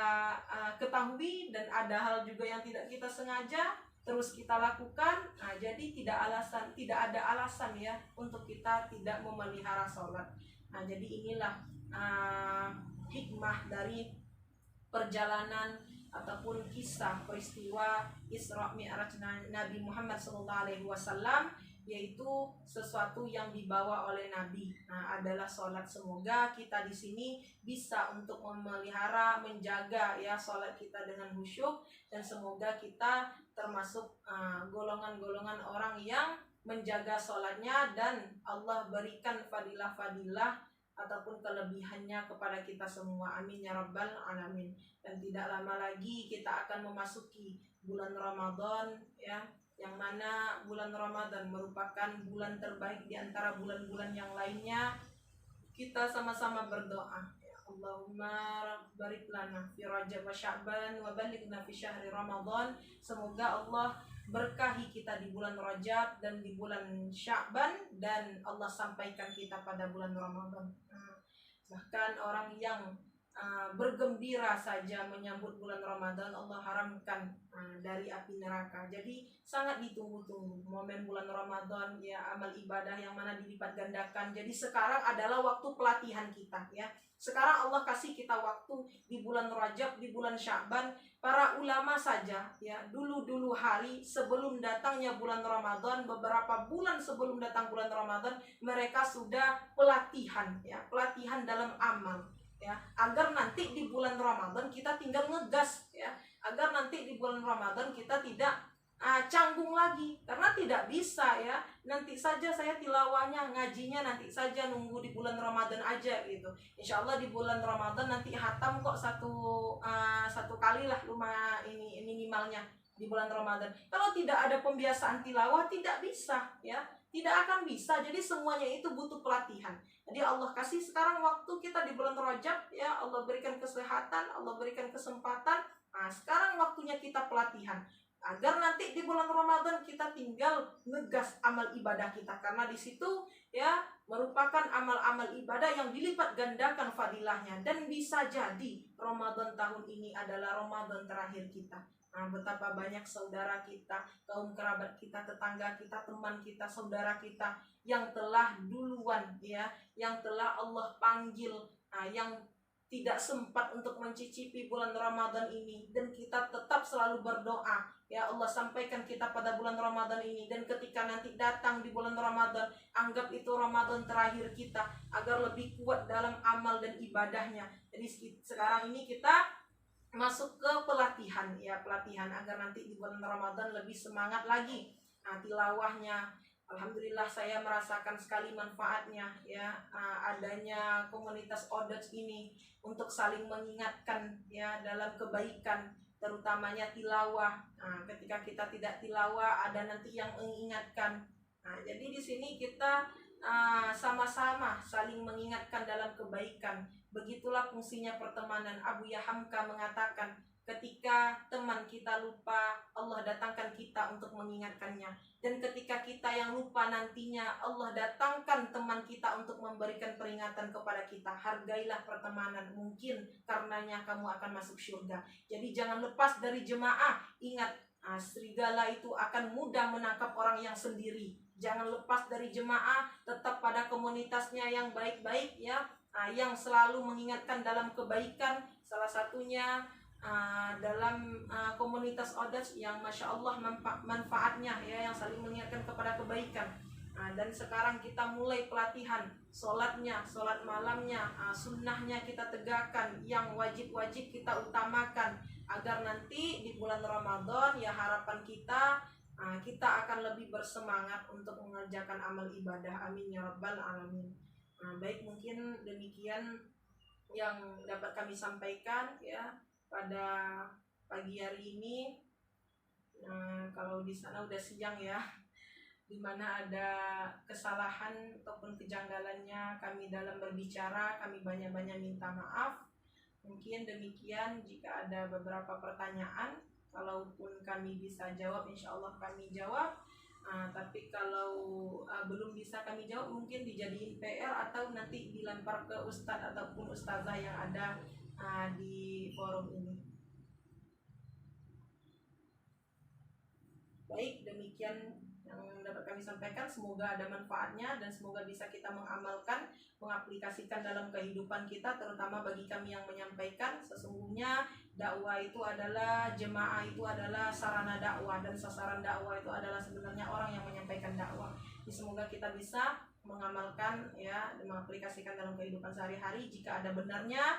ketahui dan ada hal juga yang tidak kita sengaja terus kita lakukan. Nah, jadi tidak ada alasan ya untuk kita tidak memelihara sholat. Nah, jadi inilah hikmah dari perjalanan ataupun kisah peristiwa Isra Mi'raj Nabi Muhammad SAW, yaitu sesuatu yang dibawa oleh Nabi. Nah, adalah sholat. Semoga kita di sini bisa untuk memelihara, menjaga ya sholat kita dengan khusyuk, dan semoga kita termasuk golongan-golongan orang yang menjaga sholatnya, dan Allah berikan fadilah-fadilah ataupun kelebihannya kepada kita semua. Amin ya rabbal alamin. Dan tidak lama lagi kita akan memasuki bulan Ramadan ya, yang mana bulan Ramadan merupakan bulan terbaik di antara bulan-bulan yang lainnya. Kita sama-sama berdoa, ya Allahumma barik lana fi Rajab wa Sya'ban wa balighna fi syahri Ramadan. Semoga Allah berkahi kita di bulan Rajab dan di bulan Sya'ban, dan Allah sampaikan kita pada bulan Ramadan. Bahkan orang yang bergembira saja menyambut bulan Ramadan, Allah haramkan dari api neraka. Jadi sangat ditunggu-tunggu momen bulan Ramadan ya, amal ibadah yang mana dilipat gandakan. Jadi sekarang adalah waktu pelatihan kita ya. Sekarang Allah kasih kita waktu di bulan Rajab, di bulan Sya'ban. Para ulama saja ya, dulu hari sebelum datangnya bulan Ramadan, beberapa bulan sebelum datang bulan Ramadan, mereka sudah pelatihan ya, pelatihan dalam amal ya, agar nanti di bulan Ramadan kita tinggal ngegas ya, agar nanti di bulan Ramadan kita tidak canggung lagi, karena tidak bisa ya, nanti saja saya tilawahnya, ngajinya nanti saja, nunggu di bulan Ramadan aja gitu. Insya Allah di bulan Ramadan nanti hatam kok satu kali lah rumah ini minimalnya. di bulan Ramadan. Kalau tidak ada pembiasaan tilawah, tidak bisa, ya, tidak akan bisa. Jadi semuanya itu butuh pelatihan. Jadi Allah kasih sekarang waktu kita di bulan Rajab, ya, Allah berikan kesehatan, Allah berikan kesempatan. Nah, sekarang waktunya kita pelatihan agar nanti di bulan Ramadan kita tinggal ngegas amal ibadah kita, karena di situ, ya, merupakan amal-amal ibadah yang dilipat gandakan fadilahnya. Dan bisa jadi Ramadan tahun ini adalah Ramadan terakhir kita. Nah, betapa banyak saudara kita, kaum kerabat kita, tetangga kita, teman kita, saudara kita yang telah duluan, ya, yang telah Allah panggil, yang tidak sempat untuk mencicipi bulan Ramadan ini, dan kita tetap selalu berdoa, ya Allah, sampaikan kita pada bulan Ramadan ini, dan ketika nanti datang di bulan Ramadan, anggap itu Ramadan terakhir kita, agar lebih kuat dalam amal dan ibadahnya. Jadi sekarang ini kita masuk ke pelatihan, ya, pelatihan agar nanti di bulan Ramadan lebih semangat lagi. Nah, tilawahnya, alhamdulillah saya merasakan sekali manfaatnya, ya, adanya komunitas Odots ini untuk saling mengingatkan, ya, dalam kebaikan, terutamanya tilawah. Nah, ketika kita tidak tilawah, ada nanti yang mengingatkan. Nah, jadi di sini kita sama-sama saling mengingatkan dalam kebaikan. Begitulah fungsinya pertemanan. Abu Yahamka mengatakan, ketika teman kita lupa, Allah datangkan kita untuk mengingatkannya. Dan ketika kita yang lupa, nantinya Allah datangkan teman kita untuk memberikan peringatan kepada kita. Hargailah pertemanan, mungkin karenanya kamu akan masuk surga. Jadi jangan lepas dari jemaah. Ingat, serigala itu akan mudah menangkap orang yang sendiri. Jangan lepas dari jemaah, tetap pada komunitasnya yang baik-baik, ya, yang selalu mengingatkan dalam kebaikan. Salah satunya dalam komunitas Odots yang Masya Allah manfaatnya, ya, yang saling mengingatkan kepada kebaikan. Dan sekarang kita mulai pelatihan sholatnya, sholat malamnya, sunnahnya kita tegakkan, yang wajib-wajib kita utamakan, agar nanti di bulan Ramadan, ya, harapan kita kita akan lebih bersemangat untuk mengerjakan amal ibadah. Amin ya rabbal alamin. Baik, mungkin demikian yang dapat kami sampaikan, ya, pada pagi hari ini. Kalau di sana udah siang, ya, dimana ada kesalahan ataupun kejanggalannya kami dalam berbicara, kami banyak-banyak minta maaf. Mungkin demikian. Jika ada beberapa pertanyaan, kalaupun kami bisa jawab, insya Allah kami jawab. Tapi kalau belum bisa kami jawab, mungkin dijadiin PR atau nanti dilempar ke ustadz ataupun ustazah yang ada di forum ini. Baik, demikian yang dapat kami sampaikan. Semoga ada manfaatnya dan semoga bisa kita mengamalkan, mengaplikasikan dalam kehidupan kita, terutama bagi kami yang menyampaikan. Sesungguhnya dakwah itu adalah, jemaah itu adalah sarana dakwah, dan sasaran dakwah itu adalah sebenarnya orang yang menyampaikan dakwah. Jadi semoga kita bisa mengamalkan, ya, mengaplikasikan dalam kehidupan sehari-hari. Jika ada benarnya,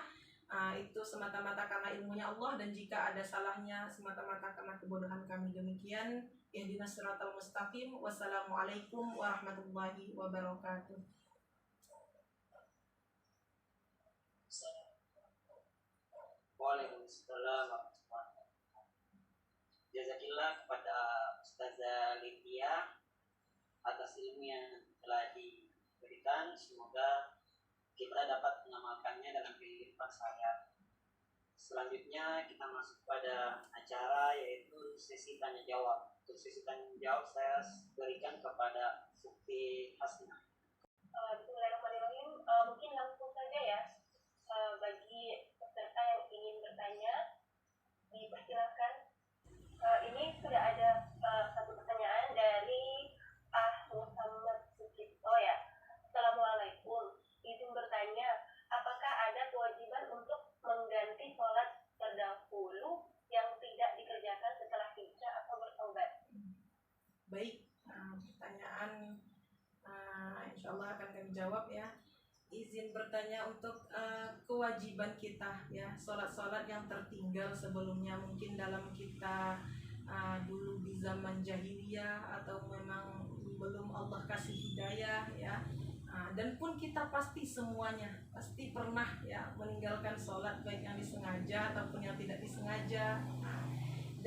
itu semata-mata karena ilmunya Allah, dan jika ada salahnya semata-mata karena kebodohan kami. Demikian, ihdinas siratal mustaqim. Wassalamualaikum warahmatullahi wabarakatuh. Waalaikumsalam warahmatullahi wabarakatuh. Jazakillah kepada Ustazah Lydia atas ilmu yang telah diberikan. Semoga kita dapat mengamalkannya dalam kehidupan sehari-hari. Selanjutnya kita masuk pada acara, yaitu sesi tanya jawab. Untuk sesi tanya jawab saya berikan kepada Sukti Hasna. Bismillahirrahmanirrahim. Mungkin langsung saja, ya, bagi peserta yang ingin bertanya, dipersilakan. Ini sudah ada satu pertanyaan dari Muhammad Sukito, ya. Assalamualaikum. Izin bertanya, apakah ada kewajiban untuk mengganti sholat terdahulu yang tidak dikerjakan setelah hijrah atau bertaubat? Baik, pertanyaan insya Allah akan kami jawab, ya. Izin bertanya untuk kewajiban kita, ya, sholat-sholat yang tertinggal sebelumnya, mungkin dalam kita dulu di zaman jahiliyah, atau memang belum Allah kasih hidayah, ya. Dan pun kita pasti semuanya pasti pernah, ya, meninggalkan sholat, baik yang disengaja ataupun yang tidak disengaja.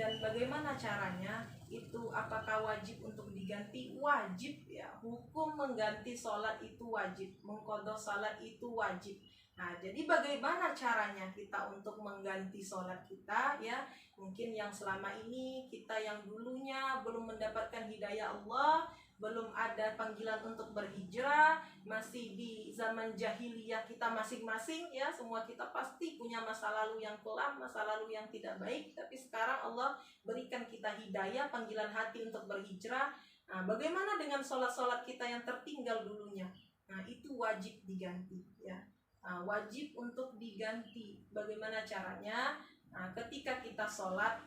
Dan bagaimana caranya? Itu apakah wajib untuk diganti? Wajib ya. Hukum mengganti sholat itu wajib, mengqadha sholat itu wajib. Nah, jadi bagaimana caranya kita untuk mengganti sholat kita ya? Mungkin yang selama ini kita yang dulunya belum mendapatkan hidayah Allah, belum ada panggilan untuk berhijrah, masih di zaman jahiliyah kita masing-masing ya, semua kita pasti punya masa lalu yang kelam, masa lalu yang tidak baik, tapi sekarang Allah berikan kita hidayah, panggilan hati untuk berhijrah. Nah, bagaimana dengan sholat-sholat kita yang tertinggal dulunya? Nah, itu wajib diganti ya. Nah, wajib untuk diganti. Bagaimana caranya? Nah, ketika kita sholat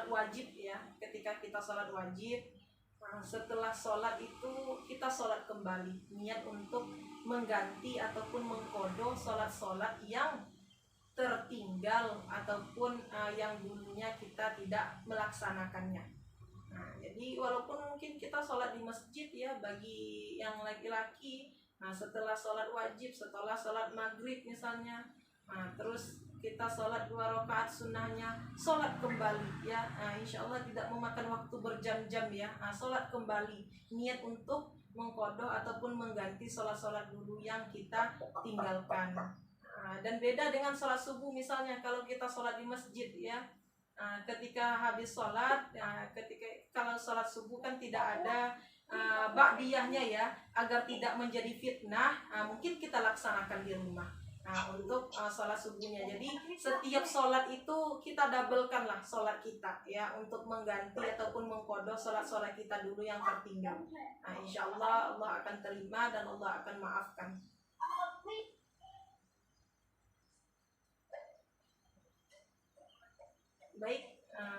wajib ya, ketika kita sholat wajib, setelah sholat itu kita sholat kembali, niat untuk mengganti ataupun mengqadha sholat-sholat yang tertinggal ataupun yang dulunya kita tidak melaksanakannya. Nah, jadi walaupun mungkin kita sholat di masjid ya, bagi yang laki-laki, nah setelah sholat wajib, setelah sholat maghrib misalnya, nah terus kita sholat 2 rakaat sunnahnya, sholat kembali ya. Nah, insya Allah tidak memakan waktu berjam-jam ya. Nah, sholat kembali, niat untuk mengqadha ataupun mengganti sholat-sholat dulu yang kita tinggalkan. Nah, dan beda dengan sholat subuh misalnya, kalau kita sholat di masjid ya, ketika habis sholat, kalau sholat subuh kan tidak ada ba'diyahnya ya, agar tidak menjadi fitnah, mungkin kita laksanakan di rumah. Nah, untuk sholat subuhnya, jadi setiap sholat itu kita doublekan lah sholat kita ya, untuk mengganti ataupun mengqadha sholat-sholat kita dulu yang tertinggal. Nah, insya Allah Allah akan terima dan Allah akan maafkan. Baik,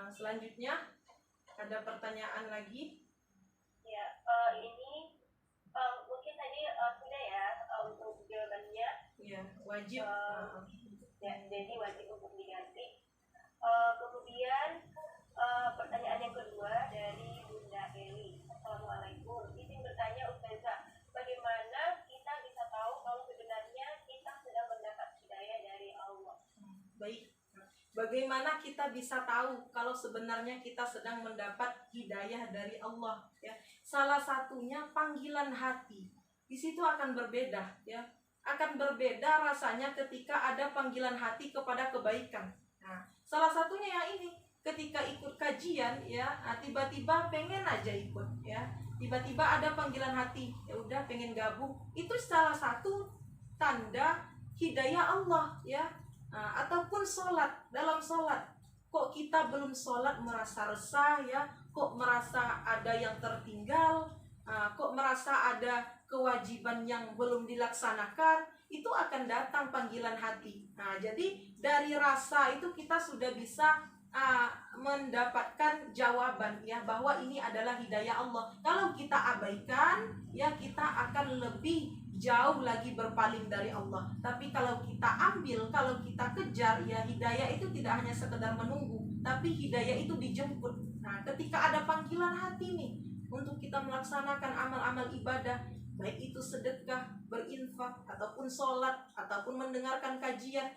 selanjutnya ada pertanyaan lagi? Ya, ini mungkin tadi sudah ya untuk jawabannya. Ya, wajib. Ya, jadi wajib untuk diganti. Kemudian pertanyaan yang kedua dari Bunda Eli. Assalamualaikum. Izin bertanya Ustazah, bagaimana kita bisa tahu kalau sebenarnya kita sudah mendapat hidayah dari Allah? Baik. Bagaimana kita bisa tahu kalau sebenarnya kita sedang mendapat hidayah dari Allah ya? Salah satunya panggilan hati. Di situ akan berbeda ya. Akan berbeda rasanya ketika ada panggilan hati kepada kebaikan. Nah, salah satunya ya ini, ketika ikut kajian ya, tiba-tiba pengen aja ikut ya. Tiba-tiba ada panggilan hati, ya udah pengen gabung. Itu salah satu tanda hidayah Allah ya. Ataupun sholat, dalam sholat kok kita belum sholat merasa resah ya, kok merasa ada yang tertinggal, kok merasa ada kewajiban yang belum dilaksanakan, itu akan datang panggilan hati. Nah, jadi dari rasa itu kita sudah bisa mendapatkan jawaban ya, bahwa ini adalah hidayah Allah. Kalau kita abaikan ya, kita akan lebih jauh lagi berpaling dari Allah. Tapi kalau kita ambil, kalau kita kejar ya, hidayah itu tidak hanya sekedar menunggu, tapi hidayah itu dijemput. Nah, ketika ada panggilan hati nih untuk kita melaksanakan amal-amal ibadah, baik itu sedekah, berinfak, ataupun sholat, ataupun mendengarkan kajian,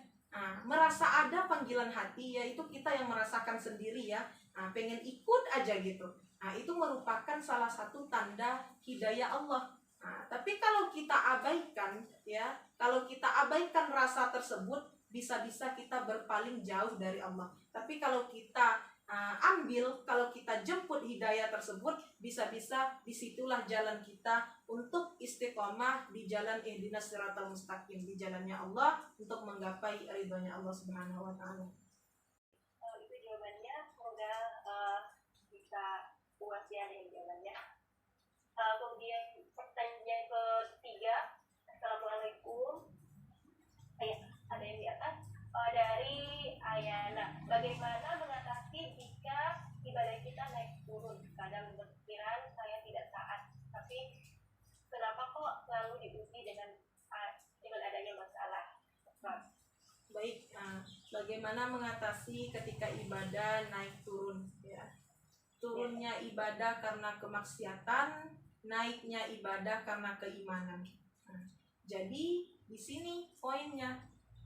merasa ada panggilan hati, yaitu kita yang merasakan sendiri ya, pengen ikut aja gitu. Nah, itu merupakan salah satu tanda hidayah Allah. Nah, tapi kalau kita abaikan ya, kalau kita abaikan rasa tersebut, bisa-bisa kita berpaling jauh dari Allah. Tapi kalau kita ambil, kalau kita jemput hidayah tersebut, bisa-bisa disitulah jalan kita untuk istiqomah di jalan ihdinas siratal mustaqim, di jalannya Allah, untuk menggapai ridhonya Allah Subhanahu wa Ta'ala. Itu jawabannya, semoga bisa puas ya dengan jawabannya. Kemudian pertanyaan ketiga, Assalamualaikum. Ada yang di atas. Dari Ayana, bagaimana mengatasi jika ibadah kita naik turun? Kadang berpikiran saya tidak taat, tapi kenapa kok selalu diuji dengan adanya masalah? Baik, bagaimana mengatasi ketika ibadah naik turun ya? Turunnya ibadah karena kemaksiatan, naiknya ibadah karena keimanan. Jadi di sini poinnya,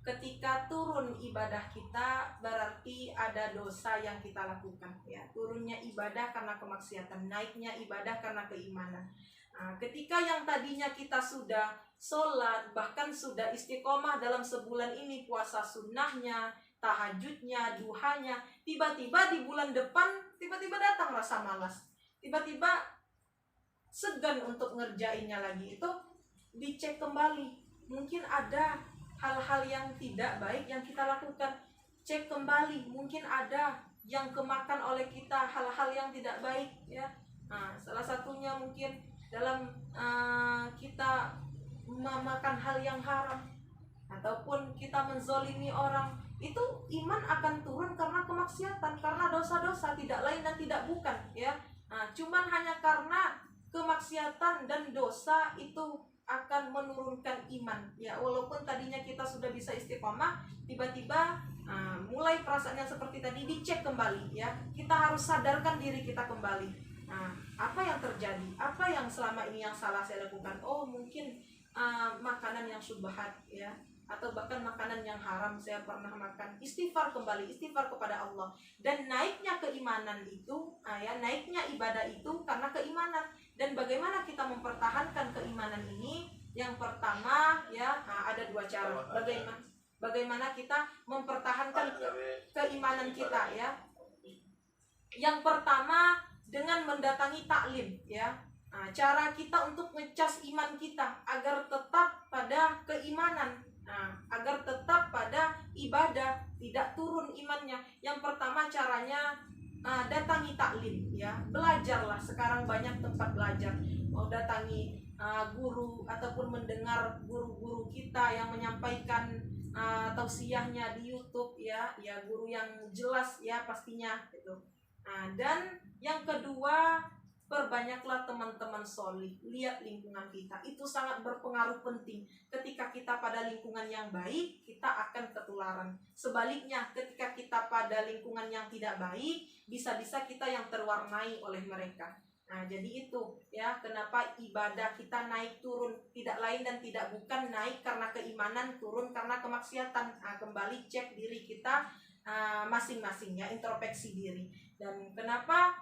ketika turun ibadah kita berarti ada dosa yang kita lakukan ya. Turunnya ibadah karena kemaksiatan, naiknya ibadah karena keimanan. Nah, ketika yang tadinya kita sudah sholat, bahkan sudah istiqomah dalam sebulan ini, puasa sunnahnya, tahajudnya, duhanya, tiba-tiba di bulan depan tiba-tiba datang rasa malas, tiba-tiba segan untuk ngerjainnya lagi. Itu dicek kembali, mungkin ada hal-hal yang tidak baik yang kita lakukan. Cek kembali, mungkin ada yang kemakan oleh kita hal-hal yang tidak baik ya. Nah, salah satunya mungkin dalam kita memakan hal yang haram, ataupun kita menzolimi orang. Itu iman akan turun karena kemaksiatan, karena dosa-dosa, tidak lain dan tidak bukan ya. Nah, cuman hanya karena kemaksiatan dan dosa itu akan menurunkan iman ya. Walaupun tadinya kita sudah bisa istiqomah, tiba-tiba mulai perasaannya seperti tadi, dicek kembali ya. Kita harus sadarkan diri kita kembali. Nah, apa yang terjadi? Apa yang selama ini yang salah saya lakukan? Oh, mungkin makanan yang syubhat ya, atau bahkan makanan yang haram saya pernah makan. Istighfar kembali, istighfar kepada Allah. Dan naiknya keimanan itu ya, naiknya ibadah itu karena keimanan. Dan bagaimana kita mempertahankan keimanan ini? Yang pertama ya, ada dua cara. Bagaimana kita mempertahankan keimanan kita ya? Yang pertama dengan mendatangi taklim ya. Nah, cara kita untuk ngecas iman kita agar tetap pada keimanan, agar tetap pada ibadah, tidak turun imannya. Yang pertama caranya datangi taklim ya, belajarlah. Sekarang banyak tempat belajar, mau datangi guru ataupun mendengar guru-guru kita yang menyampaikan tausiahnya di YouTube ya, guru yang jelas ya pastinya gitu. Dan yang kedua, perbanyaklah teman-teman solih. Lihat lingkungan kita, itu sangat berpengaruh penting. Ketika kita pada lingkungan yang baik, kita akan ketularan. Sebaliknya, ketika kita pada lingkungan yang tidak baik, bisa-bisa kita yang terwarnai oleh mereka. Nah, jadi itu ya, kenapa ibadah kita naik turun, tidak lain dan tidak bukan naik karena keimanan, turun karena kemaksiatan. Kembali cek diri kita masing-masing ya, introspeksi diri. Dan kenapa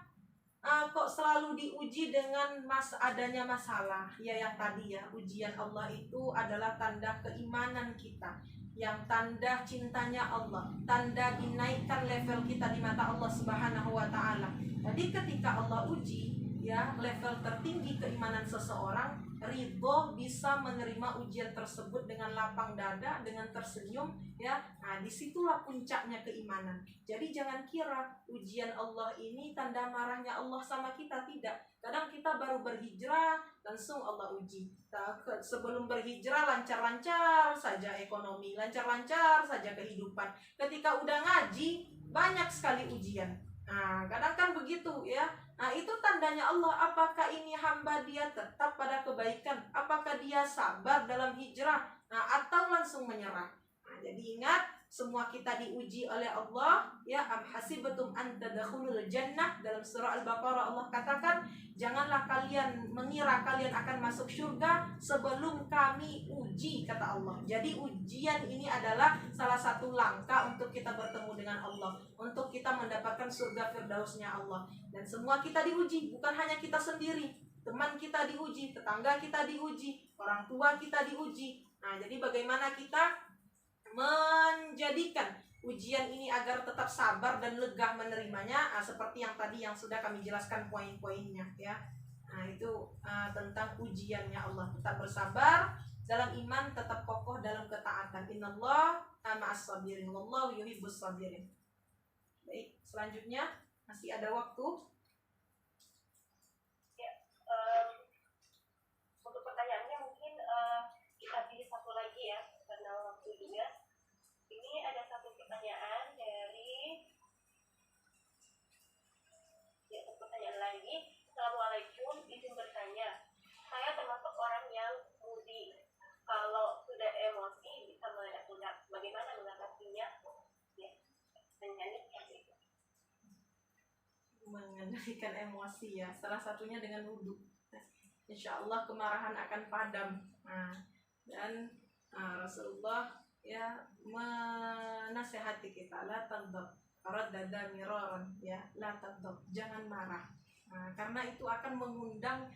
kok selalu diuji dengan adanya masalah ya, yang tadi ya, ujian Allah itu adalah tanda keimanan kita, yang tanda cintanya Allah, tanda dinaikkan level kita di mata Allah Subhanahu wa Ta'ala. Jadi ketika Allah uji ya, level tertinggi keimanan seseorang, ridho, bisa menerima ujian tersebut dengan lapang dada, dengan tersenyum ya. Nah, disitulah puncaknya keimanan. Jadi jangan kira ujian Allah ini tanda marahnya Allah sama kita, tidak. Kadang kita baru berhijrah langsung Allah uji. Sebelum berhijrah lancar-lancar saja ekonomi, lancar-lancar saja kehidupan. Ketika udah ngaji, banyak sekali ujian. Nah, kadang kan begitu ya. Nah, itu tandanya Allah. Apakah ini hamba dia tetap pada kebaikan? Apakah dia sabar dalam hijrah? Nah, atau langsung menyerah? Nah, jadi ingat, semua kita diuji oleh Allah ya. Am hasibatum an tadkhulul jannah, dalam surah Al-Baqarah Allah katakan, janganlah kalian mengira kalian akan masuk surga sebelum kami uji, kata Allah. Jadi ujian ini adalah salah satu langkah untuk kita bertemu dengan Allah, untuk kita mendapatkan surga firdausnya Allah. Dan semua kita diuji, bukan hanya kita sendiri. Teman kita diuji, tetangga kita diuji, orang tua kita diuji. Nah, jadi bagaimana kita menjadikan ujian ini agar tetap sabar dan legah menerimanya, seperti yang tadi yang sudah kami jelaskan poin-poinnya ya. Nah, itu tentang ujiannya Allah. Tetap bersabar dalam iman, tetap kokoh dalam ketaatan. Innallaha ma'as sabirin, wallahu yuhibbus sabirin. Baik, selanjutnya masih ada waktu. Ya, untuk pertanyaannya mungkin kita pilih satu lagi ya, karena waktu juga. Ini ada satu pertanyaan dari pertanyaan lagi. Assalamualaikum, izin bertanya. Saya termasuk orang yang moody. Kalau sudah emosi bisa meledak-ledak. Bagaimana mengatasinya? Ya, mengendalikan itu. Mengendalikan emosi ya, salah satunya dengan wudhu. Insya Allah kemarahan akan padam. Dan Rasulullah ya menasehati kita, la taghdab, dada miraran, ya, la taghdab, jangan marah. Nah, karena itu akan mengundang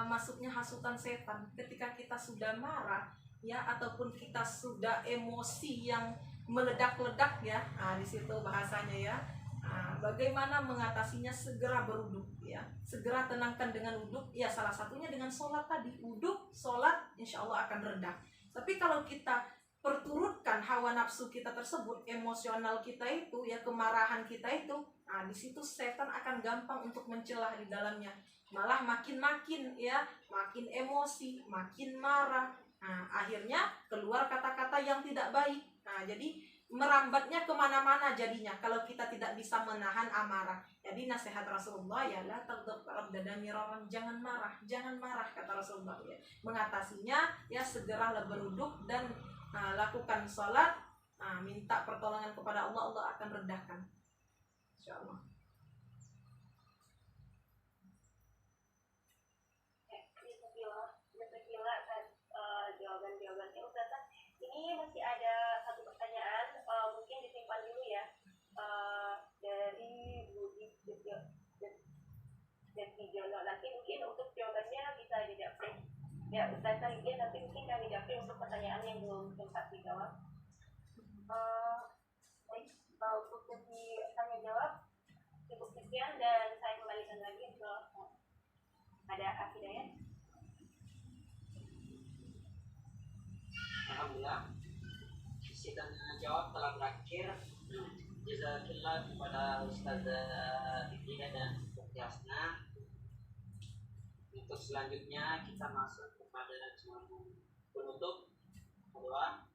masuknya hasutan setan. Ketika kita sudah marah, ya, ataupun kita sudah emosi yang meledak-ledak, ya, di situ bahasanya, ya. Bagaimana mengatasinya? Segera berwudhu, ya, segera tenangkan dengan wudhu, ya, salah satunya dengan sholat tadi. Wudhu, sholat, insya Allah akan reda. Tapi kalau kita perturutkan hawa nafsu kita tersebut, emosional kita itu, ya, kemarahan kita itu, di situ setan akan gampang untuk mencelah di dalamnya, malah makin ya, makin emosi, makin marah. Akhirnya keluar kata-kata yang tidak baik. Jadi merambatnya kemana-mana jadinya kalau kita tidak bisa menahan amarah. Jadi nasihat Rasulullah, ya, la taghdab dada miraran, jangan marah kata Rasulullah, ya. Mengatasinya, ya, segeralah berwudhu dan lakukan sholat, minta pertolongan kepada Allah, Allah akan redahkan, insyaallah. Jawaban-jawabannya Ustazah. Ini masih ada satu pertanyaan, mungkin disimpan dulu ya, dari Budi Jono. Nanti mungkin untuk jawabannya bisa dijawab ya Ustazah Lydia, nanti mungkin kami japri untuk pertanyaan yang belum sempat dijawab. Baik, untuk sesi tanya jawab cukup sekian dan saya kembalikan lagi ke ada Afidayat. Alhamdulillah, sesi tanya jawab telah berakhir. Jazakillah kepada Ustazah Lydia dan Dr. Hasna. Untuk selanjutnya kita masuk kepada penutup doa.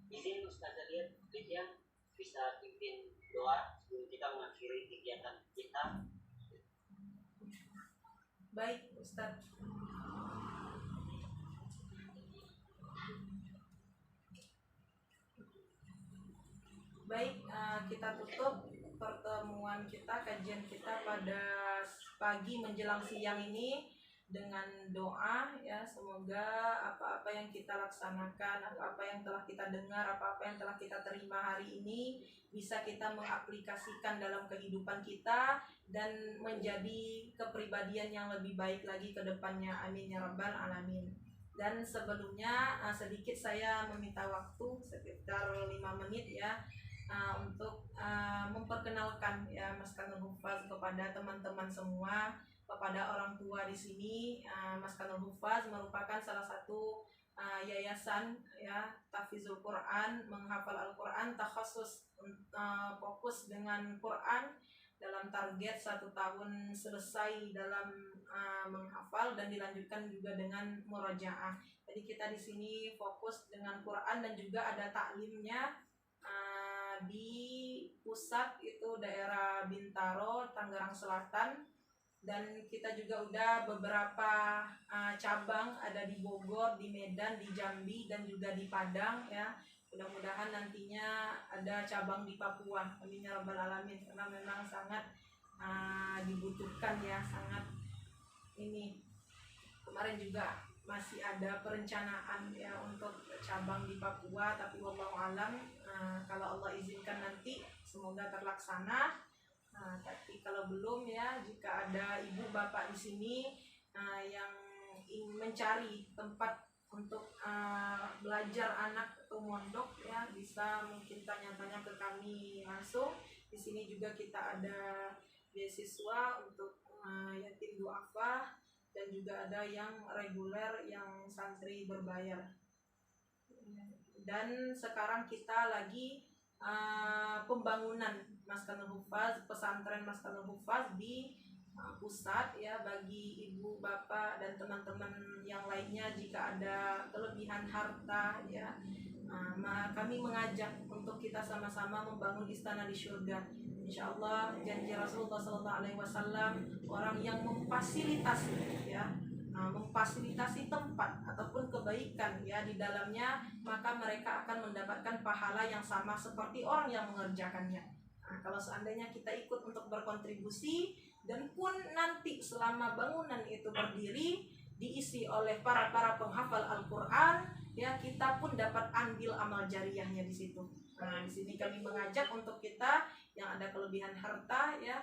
Izin Ustazah Lydia bisa pimpin doa sebelum kita mengakhiri kegiatan kita. Baik, Ustaz. Baik, kita tutup pertemuan kita, kajian kita pada pagi menjelang siang ini dengan doa, ya. Semoga apa-apa yang kita laksanakan, apa-apa yang telah kita dengar, apa-apa yang telah kita terima hari ini bisa kita mengaplikasikan dalam kehidupan kita dan menjadi kepribadian yang lebih baik lagi ke depannya. Amin ya rabbal alamin. Dan sebelumnya sedikit saya meminta waktu sekitar 5 menit, ya, untuk memperkenalkan, ya, Mas Kanul Hufaz kepada teman-teman semua, kepada orang tua di sini. Mas Kanul Hufaz merupakan salah satu yayasan, ya, tahfizul Quran, menghafal Al-Quran, takhasus, fokus dengan Quran dalam target 1 tahun selesai dalam menghafal dan dilanjutkan juga dengan murojaah. Jadi kita di sini fokus dengan Quran dan juga ada taklimnya di pusat itu daerah Bintaro, Tangerang Selatan, dan kita juga udah beberapa cabang ada di Bogor, di Medan, di Jambi, dan juga di Padang, ya. Mudah-mudahan nantinya ada cabang di Papua. Amin ya rabbal alamin, karena memang sangat dibutuhkan, ya, sangat ini. Kemarin juga masih ada perencanaan, ya, untuk cabang di Papua, tapi wallahu alam, kalau Allah izinkan nanti semoga terlaksana. Tapi kalau belum, ya, jika ada ibu bapak di sini yang ingin mencari tempat untuk belajar anak atau mondok, ya, bisa mungkin tanya-tanya ke kami langsung. Di sini juga kita ada beasiswa untuk yatim duafa dan juga ada yang reguler, yang santri berbayar. Dan sekarang kita lagi pembangunan Maskanul Hufaz, pesantren Maskanul Hufaz di pusat, ya, bagi ibu bapak dan teman-teman yang lainnya jika ada kelebihan harta, ya, kami mengajak untuk kita sama-sama membangun istana di surga. Insyaallah janji Rasulullah SAW, orang yang memfasilitasi, ya, memfasilitasi tempat ataupun kebaikan, ya, di dalamnya, maka mereka akan mendapatkan pahala yang sama seperti orang yang mengerjakannya. Kalau seandainya kita ikut untuk berkontribusi dan pun nanti selama bangunan itu berdiri diisi oleh para penghafal Al-Quran, ya kita pun dapat ambil amal jariyahnya di situ. Nah, di sini kami mengajak untuk kita yang ada kelebihan harta ya,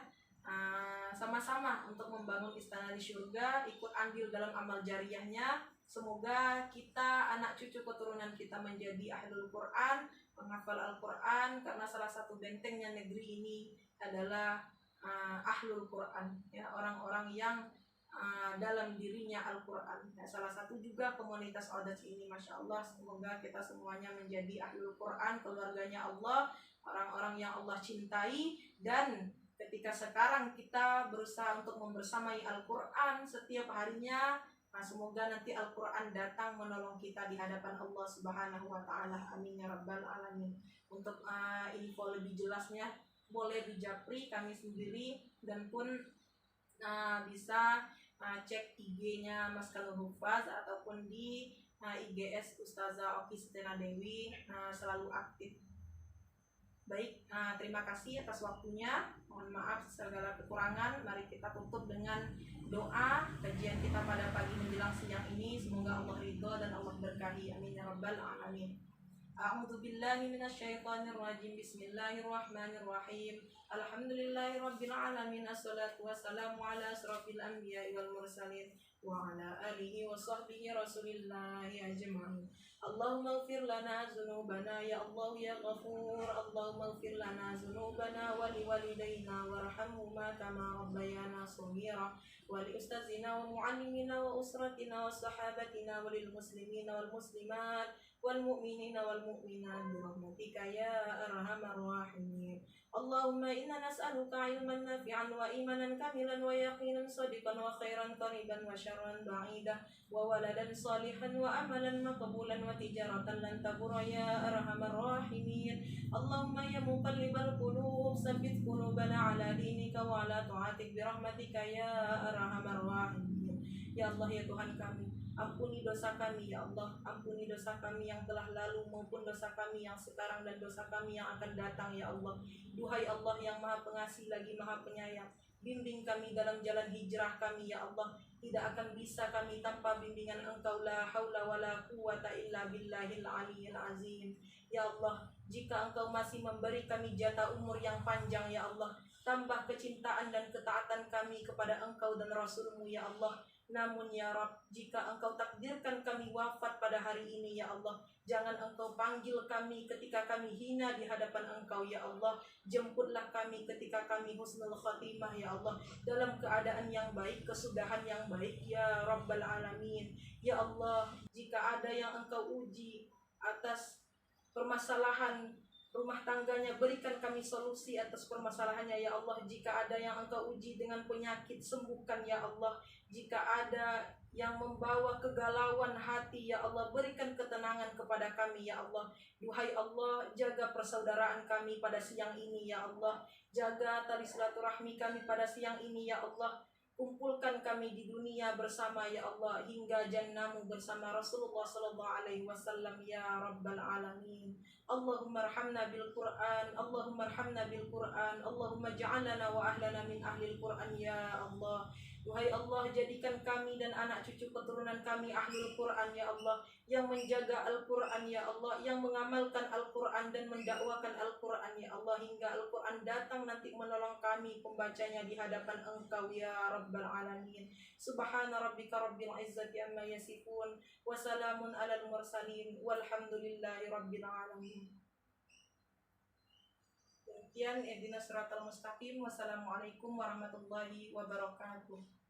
sama-sama untuk membangun istana di surga, ikut andil dalam amal jariyahnya. Semoga kita, anak cucu keturunan kita menjadi ahlul Quran, penghafal Al-Quran, karena salah satu bentengnya negeri ini adalah ahlul Quran, ya, orang-orang yang dalam dirinya Al-Quran. Ya, salah satu juga komunitas Audax ini, Masya Allah, semoga kita semuanya menjadi ahlul Quran, keluarganya Allah, orang-orang yang Allah cintai. Dan ketika sekarang kita berusaha untuk membersamai Al-Quran setiap harinya, nah, semoga nanti Al-Quran datang menolong kita di hadapan Allah Subhanahu wa Ta'ala. Amin ya Rabbal Alamin. Untuk info lebih jelasnya boleh di Japri kami sendiri, dan pun bisa cek IG-nya Mas Kalul Hufaz ataupun di IGS Ustazah Oki Setena Dewi, selalu aktif. Baik, terima kasih atas waktunya. Mohon maaf segala kekurangan. Mari kita tutup dengan doa kajian kita pada pagi menjelang siang ini. Semoga Allah ridho dan Allah berkahi. Amin ya Rabbal Alamin. A'udzu billahi minasyaitonir rajim. Bismillahirrahmanirrahim. Alhamdulillahi rabbil alamin. Assalatu wassalamu ala asrofil anbiya'i wal mursalin wa ala alihi wa sahbihi rasulillahi ajma'in. Allahumma ighfir lana dzunubana ya Allah ya Ghafur. Allahumma ighfir lana dzunubana wa liwalidayna warhamhuma kama rabbayana shaghira, wa li ustazina wa muallimina wa usratina wa sahabatina wa lil muslimina wal muslimat wal mu'minina wal mu'minat bi rahmatika ya arhamar rahimin. Allahumma inna nas'aluka ilman nafi'an wa imanan kamilan wa yaqinan sadiqan wa khairan qariban wa syarran ba'idah wa waladan salihan wa amalan maqbulan wa tijaratan lan tabura ya arhamar rahimin. Allahumma ya muqallibal qulub tsabbit qulubana ala dinika wa ala ta'atik bi rahmatika ya arhamar rahimin. Ya Allah ya Tuhan kami, ampuni dosa kami ya Allah, ampuni dosa kami yang telah lalu maupun dosa kami yang sekarang dan dosa kami yang akan datang ya Allah. Duhai Allah yang maha pengasih lagi maha penyayang, bimbing kami dalam jalan hijrah kami ya Allah. Tidak akan bisa kami tanpa bimbingan Engkau. La haula wa la quwata illa billahil aliyyil azim. Ya Allah, jika Engkau masih memberi kami jatah umur yang panjang ya Allah, tambah kecintaan dan ketaatan kami kepada Engkau dan Rasul-Mu ya Allah. Namun ya Rabb, jika Engkau takdirkan kami wafat pada hari ini ya Allah, jangan Engkau panggil kami ketika kami hina di hadapan Engkau ya Allah. Jemputlah kami ketika kami husnul khatimah ya Allah, dalam keadaan yang baik, kesudahan yang baik ya Rabbal Alamin. Ya Allah, jika ada yang Engkau uji atas permasalahan rumah tangganya, berikan kami solusi atas permasalahannya ya Allah. Jika ada yang Engkau uji dengan penyakit, sembuhkan ya Allah. Jika ada yang membawa kegalauan hati ya Allah, berikan ketenangan kepada kami ya Allah. Duhai Allah, jaga persaudaraan kami pada siang ini ya Allah. Jaga tali silaturahmi kami pada siang ini ya Allah. Kumpulkan kami di dunia bersama ya Allah, hingga jannahmu bersama Rasulullah sallallahu alaihi wasallam ya Rabbal Alamin. Allahumma arhamna bil Qur'an, Allahumma arhamna bil Qur'an, Allahumma ja'alna wa ahlana min ahlil Qur'an ya Allah. Duhai Allah, jadikan kami dan anak cucu keturunan kami ahlul Quran ya Allah, yang menjaga Al-Quran ya Allah, yang mengamalkan Al-Quran dan mendakwakan Al-Quran ya Allah, hingga Al-Quran datang nanti menolong kami pembacanya di hadapan Engkau ya Rabbal Alamin. Subhana rabbika rabbil izzati amma yasifun, wa salamun alal mursalin, walhamdulillahi rabbil alamin. Demikian ihdinas siratal mustaqim. Wassalamualaikum warahmatullahi wabarakatuh.